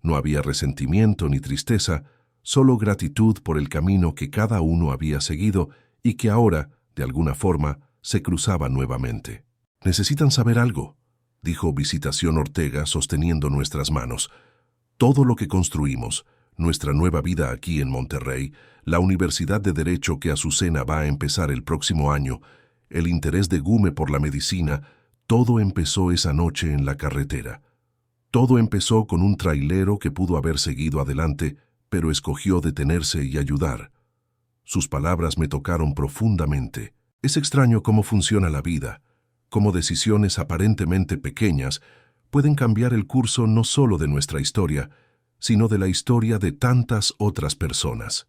No había resentimiento ni tristeza, solo gratitud por el camino que cada uno había seguido y que ahora, de alguna forma, se cruzaba nuevamente. «Necesitan saber algo», dijo Visitación Ortega sosteniendo nuestras manos. «Todo lo que construimos, nuestra nueva vida aquí en Monterrey, la Universidad de Derecho que Azucena va a empezar el próximo año, el interés de Gume por la medicina, todo empezó esa noche en la carretera. Todo empezó con un trailero que pudo haber seguido adelante, pero escogió detenerse y ayudar. Sus palabras me tocaron profundamente. Es extraño cómo funciona la vida, cómo decisiones aparentemente pequeñas pueden cambiar el curso no solo de nuestra historia, sino de la historia de tantas otras personas.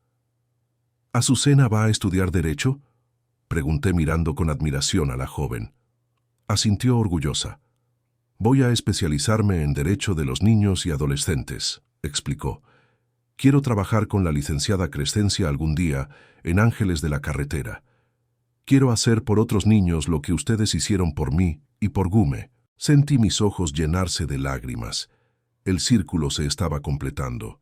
¿Azucena va a estudiar Derecho?, pregunté mirando con admiración a la joven. Asintió orgullosa. «Voy a especializarme en Derecho de los Niños y Adolescentes», explicó. «Quiero trabajar con la licenciada Crescencia algún día en Ángeles de la Carretera. Quiero hacer por otros niños lo que ustedes hicieron por mí y por Gume». Sentí mis ojos llenarse de lágrimas. El círculo se estaba completando.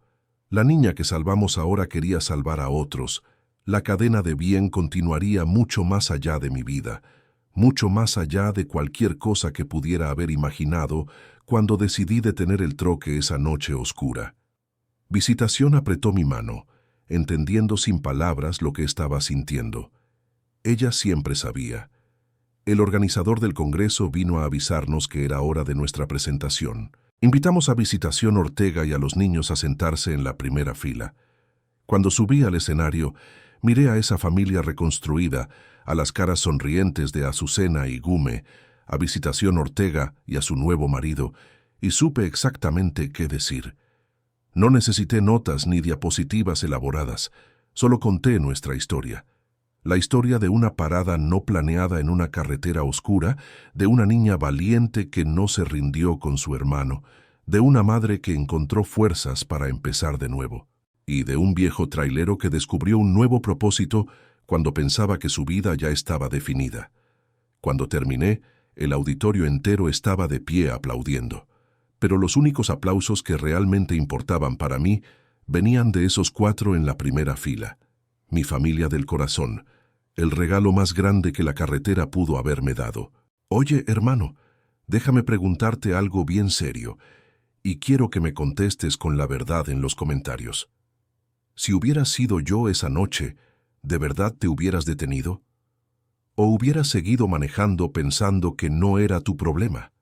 La niña que salvamos ahora quería salvar a otros. La cadena de bien continuaría mucho más allá de mi vida, mucho más allá de cualquier cosa que pudiera haber imaginado cuando decidí detener el troque esa noche oscura. Visitación apretó mi mano, entendiendo sin palabras lo que estaba sintiendo. Ella siempre sabía. El organizador del congreso vino a avisarnos que era hora de nuestra presentación. Invitamos a Visitación Ortega y a los niños a sentarse en la primera fila. Cuando subí al escenario, miré a esa familia reconstruida, a las caras sonrientes de Azucena y Gume, a Visitación Ortega y a su nuevo marido, y supe exactamente qué decir. No necesité notas ni diapositivas elaboradas, solo conté nuestra historia. La historia de una parada no planeada en una carretera oscura, de una niña valiente que no se rindió con su hermano, de una madre que encontró fuerzas para empezar de nuevo, y de un viejo trailero que descubrió un nuevo propósito cuando pensaba que su vida ya estaba definida. Cuando terminé, el auditorio entero estaba de pie aplaudiendo, pero los únicos aplausos que realmente importaban para mí venían de esos 4 en la primera fila. Mi familia del corazón, el regalo más grande que la carretera pudo haberme dado. «Oye, hermano, déjame preguntarte algo bien serio, y quiero que me contestes con la verdad en los comentarios. Si hubieras sido yo esa noche, ¿de verdad te hubieras detenido? ¿O hubieras seguido manejando pensando que no era tu problema?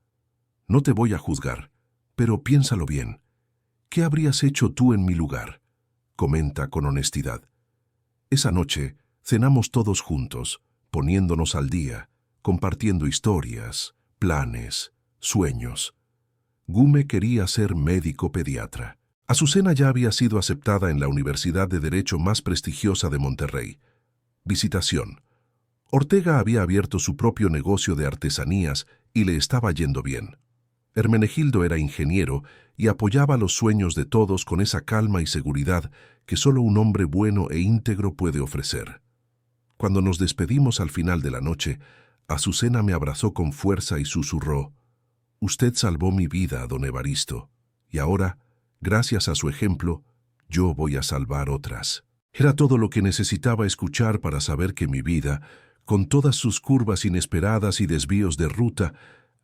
No te voy a juzgar, pero piénsalo bien. ¿Qué habrías hecho tú en mi lugar?», comenta con honestidad. Esa noche cenamos todos juntos, poniéndonos al día, compartiendo historias, planes, sueños. Gume quería ser médico pediatra. Azucena ya había sido aceptada en la Universidad de Derecho más prestigiosa de Monterrey. Visitación. Ortega había abierto su propio negocio de artesanías y le estaba yendo bien. Hermenegildo era ingeniero y apoyaba los sueños de todos con esa calma y seguridad que solo un hombre bueno e íntegro puede ofrecer. Cuando nos despedimos al final de la noche, Azucena me abrazó con fuerza y susurró: «Usted salvó mi vida, don Evaristo, y ahora, gracias a su ejemplo, yo voy a salvar otras». Era todo lo que necesitaba escuchar para saber que mi vida, con todas sus curvas inesperadas y desvíos de ruta,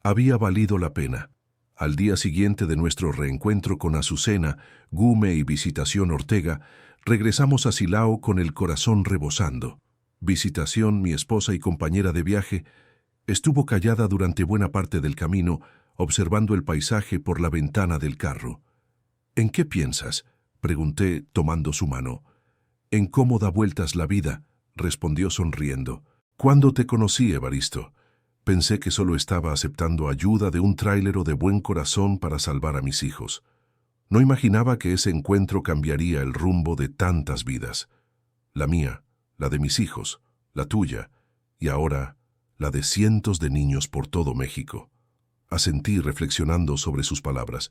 había valido la pena. Al día siguiente de nuestro reencuentro con Azucena, Gume y Visitación Ortega, regresamos a Silao con el corazón rebosando. Visitación, mi esposa y compañera de viaje, estuvo callada durante buena parte del camino, observando el paisaje por la ventana del carro. «¿En qué piensas?», pregunté, tomando su mano. «En cómo da vueltas la vida», respondió sonriendo. «¿Cuándo te conocí, Evaristo? Pensé que solo estaba aceptando ayuda de un tráilero de buen corazón para salvar a mis hijos. No imaginaba que ese encuentro cambiaría el rumbo de tantas vidas. La mía, la de mis hijos, la tuya, y ahora la de cientos de niños por todo México». Asentí reflexionando sobre sus palabras.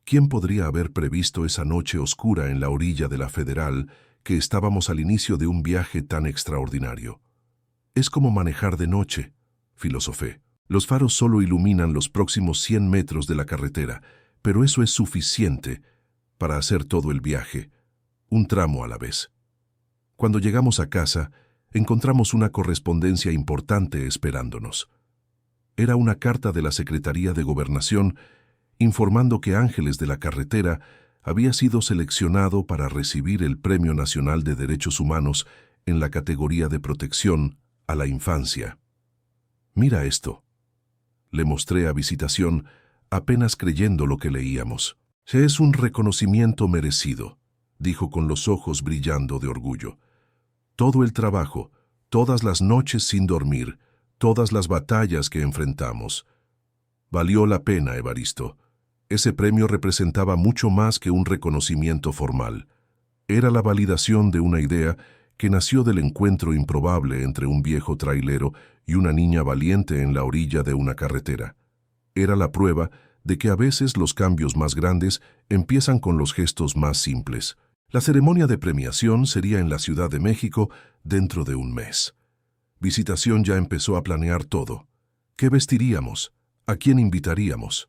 ¿Quién podría haber previsto esa noche oscura en la orilla de la Federal, que estábamos al inicio de un viaje tan extraordinario? «Es como manejar de noche», filosofé. «Los faros solo iluminan los próximos 100 metros de la carretera, pero eso es suficiente para hacer todo el viaje, un tramo a la vez». Cuando llegamos a casa, encontramos una correspondencia importante esperándonos. Era una carta de la Secretaría de Gobernación informando que Ángeles de la Carretera había sido seleccionado para recibir el Premio Nacional de Derechos Humanos en la categoría de protección a la infancia. «Mira esto». Le mostré a Visitación, apenas creyendo lo que leíamos. «Es un reconocimiento merecido», dijo con los ojos brillando de orgullo. «Todo el trabajo, todas las noches sin dormir, todas las batallas que enfrentamos. Valió la pena, Evaristo. Ese premio representaba mucho más que un reconocimiento formal. Era la validación de una idea que nació del encuentro improbable entre un viejo trailero y una niña valiente en la orilla de una carretera. Era la prueba de que a veces los cambios más grandes empiezan con los gestos más simples. La ceremonia de premiación sería en la Ciudad de México dentro de un mes. Visitación ya empezó a planear todo. ¿Qué vestiríamos? ¿A quién invitaríamos?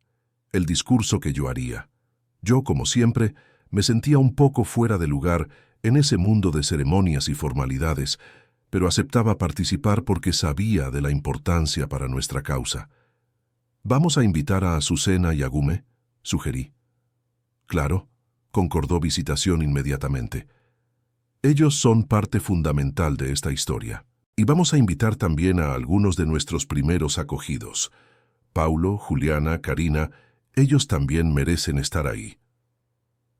El discurso que yo haría. Yo, como siempre, me sentía un poco fuera de lugar en ese mundo de ceremonias y formalidades, pero aceptaba participar porque sabía de la importancia para nuestra causa. «¿Vamos a invitar a Azucena y a Gume?», sugerí. «Claro», concordó Visitación inmediatamente. «Ellos son parte fundamental de esta historia. Y vamos a invitar también a algunos de nuestros primeros acogidos. Paulo, Juliana, Karina, ellos también merecen estar ahí».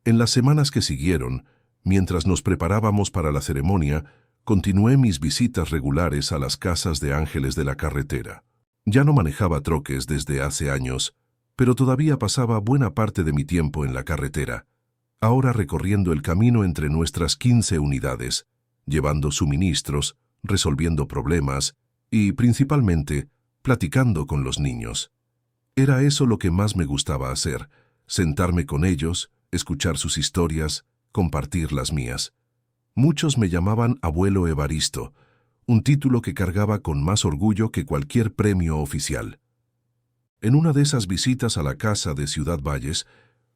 En las semanas que siguieron, mientras nos preparábamos para la ceremonia, continué mis visitas regulares a las casas de Ángeles de la Carretera. Ya no manejaba troques desde hace años, pero todavía pasaba buena parte de mi tiempo en la carretera, ahora recorriendo el camino entre nuestras 15 unidades, llevando suministros, resolviendo problemas y, principalmente, platicando con los niños. Era eso lo que más me gustaba hacer, sentarme con ellos, escuchar sus historias, compartir las mías. Muchos me llamaban Abuelo Evaristo, un título que cargaba con más orgullo que cualquier premio oficial. En una de esas visitas a la casa de Ciudad Valles,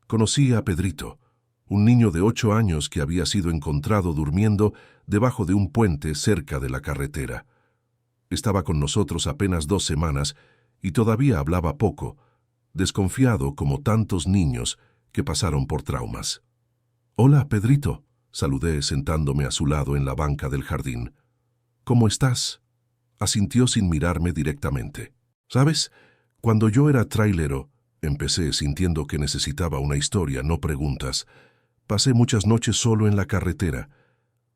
conocí a Pedrito, un niño de 8 años que había sido encontrado durmiendo debajo de un puente cerca de la carretera. Estaba con nosotros apenas 2 semanas y todavía hablaba poco, desconfiado como tantos niños que pasaron por traumas. «Hola, Pedrito», saludé sentándome a su lado en la banca del jardín. «¿Cómo estás?», asintió sin mirarme directamente. «¿Sabes? Cuando yo era trailero», empecé sintiendo que necesitaba una historia, no preguntas. «Pasé muchas noches solo en la carretera.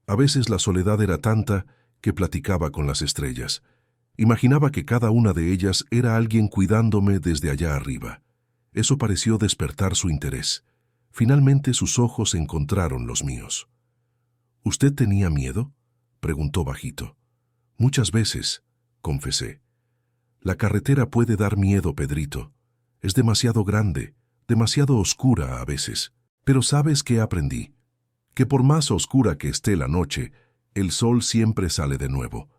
A veces la soledad era tanta que platicaba con las estrellas. Imaginaba que cada una de ellas era alguien cuidándome desde allá arriba. Eso pareció despertar su interés. Finalmente sus ojos encontraron los míos». «¿Usted tenía miedo?», preguntó bajito. «Muchas veces», confesé. «La carretera puede dar miedo, Pedrito. Es demasiado grande, demasiado oscura a veces. Pero ¿sabes qué aprendí? Que por más oscura que esté la noche, el sol siempre sale de nuevo».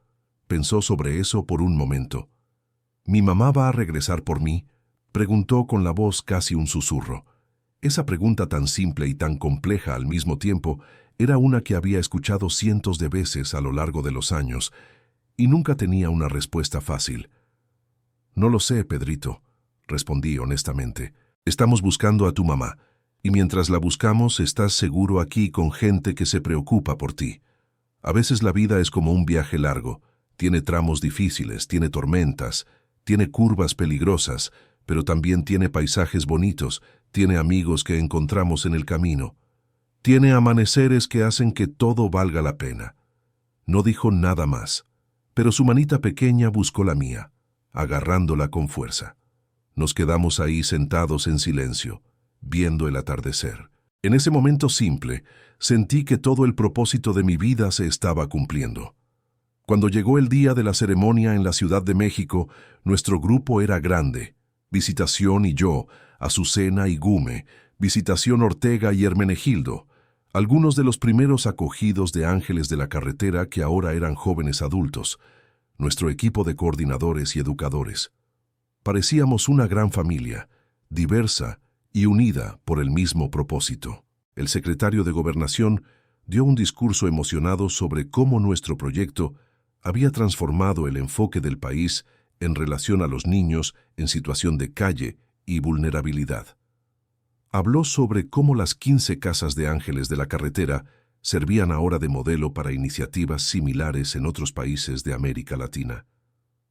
Pensó sobre eso por un momento. ¿Mi mamá va a regresar por mí?, preguntó con la voz casi un susurro. Esa pregunta tan simple y tan compleja al mismo tiempo era una que había escuchado cientos de veces a lo largo de los años, y nunca tenía una respuesta fácil. «No lo sé, Pedrito», respondí honestamente. «Estamos buscando a tu mamá, y mientras la buscamos estás seguro aquí con gente que se preocupa por ti. A veces la vida es como un viaje largo, tiene tramos difíciles, tiene tormentas, tiene curvas peligrosas, pero también tiene paisajes bonitos, tiene amigos que encontramos en el camino. Tiene amaneceres que hacen que todo valga la pena». No dijo nada más, pero su manita pequeña buscó la mía, agarrándola con fuerza. Nos quedamos ahí sentados en silencio, viendo el atardecer. En ese momento simple, sentí que todo el propósito de mi vida se estaba cumpliendo. Cuando llegó el día de la ceremonia en la Ciudad de México, nuestro grupo era grande. Visitación y yo, Azucena y Gume, Visitación Ortega y Hermenegildo, algunos de los primeros acogidos de Ángeles de la Carretera que ahora eran jóvenes adultos, nuestro equipo de coordinadores y educadores. Parecíamos una gran familia, diversa y unida por el mismo propósito. El secretario de Gobernación dio un discurso emocionado sobre cómo nuestro proyecto había transformado el enfoque del país en relación a los niños en situación de calle y vulnerabilidad. Habló sobre cómo las 15 casas de Ángeles de la Carretera servían ahora de modelo para iniciativas similares en otros países de América Latina.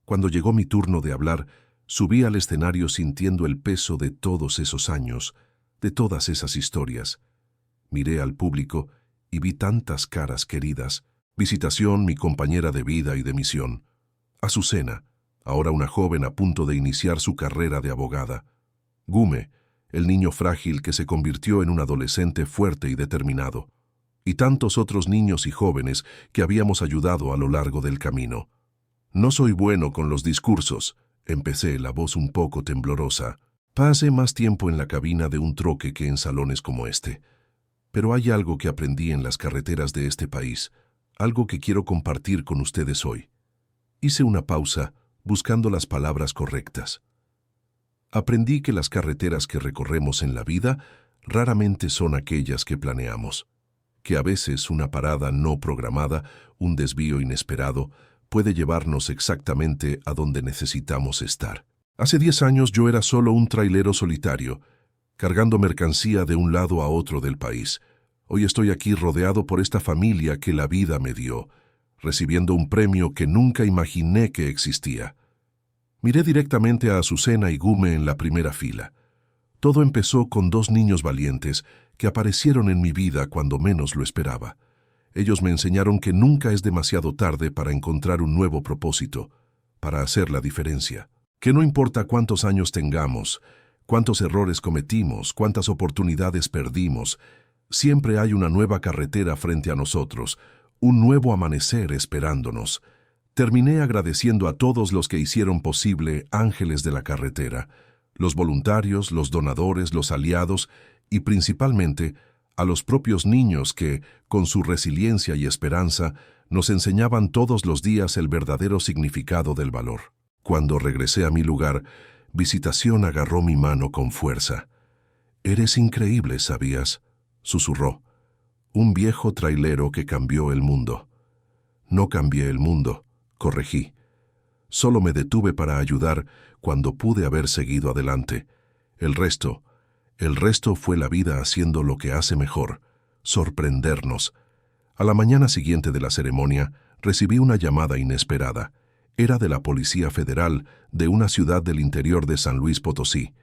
Cuando llegó mi turno de hablar, subí al escenario sintiendo el peso de todos esos años, de todas esas historias. Miré al público y vi tantas caras queridas. Visitación, mi compañera de vida y de misión. Azucena, ahora una joven a punto de iniciar su carrera de abogada. Gume, el niño frágil que se convirtió en un adolescente fuerte y determinado. Y tantos otros niños y jóvenes que habíamos ayudado a lo largo del camino. «No soy bueno con los discursos», empecé, la voz un poco temblorosa. Pasé más tiempo en la cabina de un troque que en salones como este. Pero hay algo que aprendí en las carreteras de este país, algo que quiero compartir con ustedes hoy. Hice una pausa, buscando las palabras correctas. Aprendí que las carreteras que recorremos en la vida raramente son aquellas que planeamos, que a veces una parada no programada, un desvío inesperado, puede llevarnos exactamente a donde necesitamos estar. Hace 10 años yo era solo un trailero solitario, cargando mercancía de un lado a otro del país. Hoy estoy aquí rodeado por esta familia que la vida me dio, recibiendo un premio que nunca imaginé que existía. Miré directamente a Azucena y Gume en la primera fila. Todo empezó con 2 niños valientes que aparecieron en mi vida cuando menos lo esperaba. Ellos me enseñaron que nunca es demasiado tarde para encontrar un nuevo propósito, para hacer la diferencia. Que no importa cuántos años tengamos, cuántos errores cometimos, cuántas oportunidades perdimos, siempre hay una nueva carretera frente a nosotros, un nuevo amanecer esperándonos. Terminé agradeciendo a todos los que hicieron posible Ángeles de la Carretera, los voluntarios, los donadores, los aliados y principalmente a los propios niños que, con su resiliencia y esperanza, nos enseñaban todos los días el verdadero significado del valor. Cuando regresé a mi lugar, Visitación agarró mi mano con fuerza. «Eres increíble, ¿sabías?», susurró. «Un viejo trailero que cambió el mundo». «No cambié el mundo», corregí. «Solo me detuve para ayudar cuando pude haber seguido adelante. El resto fue la vida haciendo lo que hace mejor, sorprendernos». A la mañana siguiente de la ceremonia, recibí una llamada inesperada. Era de la Policía Federal de una ciudad del interior de San Luis Potosí.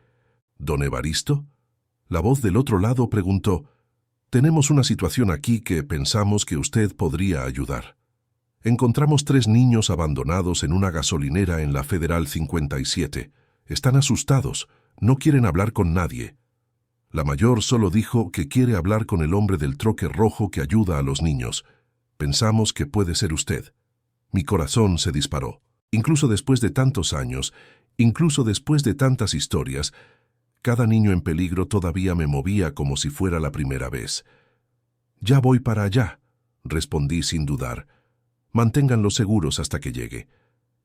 «¿Don Evaristo?». La voz del otro lado preguntó: «Tenemos una situación aquí que pensamos que usted podría ayudar. Encontramos 3 niños abandonados en una gasolinera en la Federal 57. Están asustados, no quieren hablar con nadie. La mayor solo dijo que quiere hablar con el hombre del troque rojo que ayuda a los niños. Pensamos que puede ser usted». Mi corazón se disparó. Incluso después de tantos años, incluso después de tantas historias, cada niño en peligro todavía me movía como si fuera la primera vez. «Ya voy para allá», respondí sin dudar. «Manténganlos seguros hasta que llegue».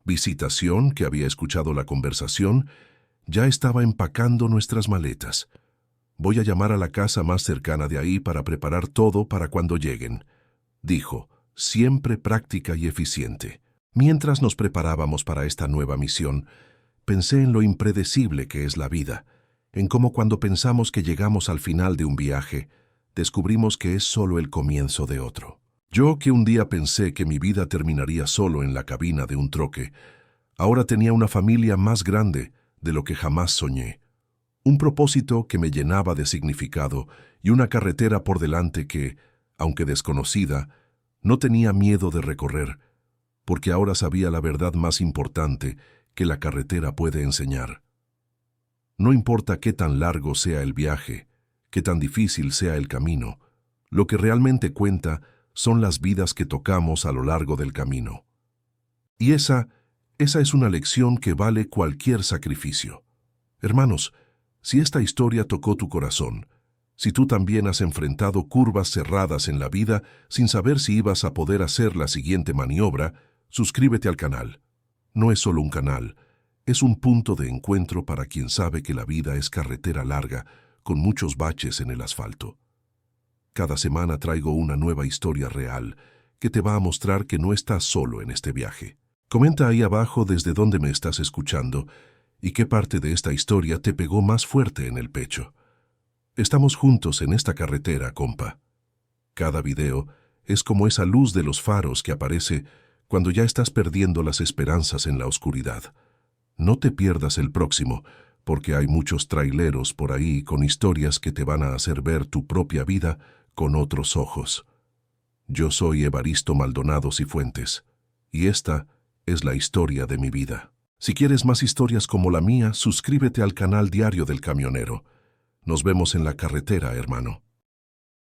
Visitación, que había escuchado la conversación, ya estaba empacando nuestras maletas. Voy a llamar a la casa más cercana de ahí para preparar todo para cuando lleguen, dijo, siempre práctica y eficiente. Mientras nos preparábamos para esta nueva misión, pensé en lo impredecible que es la vida, en cómo cuando pensamos que llegamos al final de un viaje, descubrimos que es solo el comienzo de otro. Yo, que un día pensé que mi vida terminaría solo en la cabina de un troque, ahora tenía una familia más grande de lo que jamás soñé. Un propósito que me llenaba de significado y una carretera por delante que, aunque desconocida, no tenía miedo de recorrer, porque ahora sabía la verdad más importante que la carretera puede enseñar. No importa qué tan largo sea el viaje, qué tan difícil sea el camino, lo que realmente cuenta son las vidas que tocamos a lo largo del camino. Y esa es una lección que vale cualquier sacrificio. Hermanos, si esta historia tocó tu corazón, si tú también has enfrentado curvas cerradas en la vida sin saber si ibas a poder hacer la siguiente maniobra, suscríbete al canal. No es solo un canal, es un punto de encuentro para quien sabe que la vida es carretera larga, con muchos baches en el asfalto. Cada semana traigo una nueva historia real que te va a mostrar que no estás solo en este viaje. Comenta ahí abajo desde dónde me estás escuchando y qué parte de esta historia te pegó más fuerte en el pecho. Estamos juntos en esta carretera, compa. Cada video es como esa luz de los faros que aparece cuando ya estás perdiendo las esperanzas en la oscuridad. No te pierdas el próximo, porque hay muchos traileros por ahí con historias que te van a hacer ver tu propia vida con otros ojos. Yo soy Evaristo Maldonado Cifuentes, y esta es la historia de mi vida. Si quieres más historias como la mía, suscríbete al canal Diario del Camionero. Nos vemos en la carretera, hermano.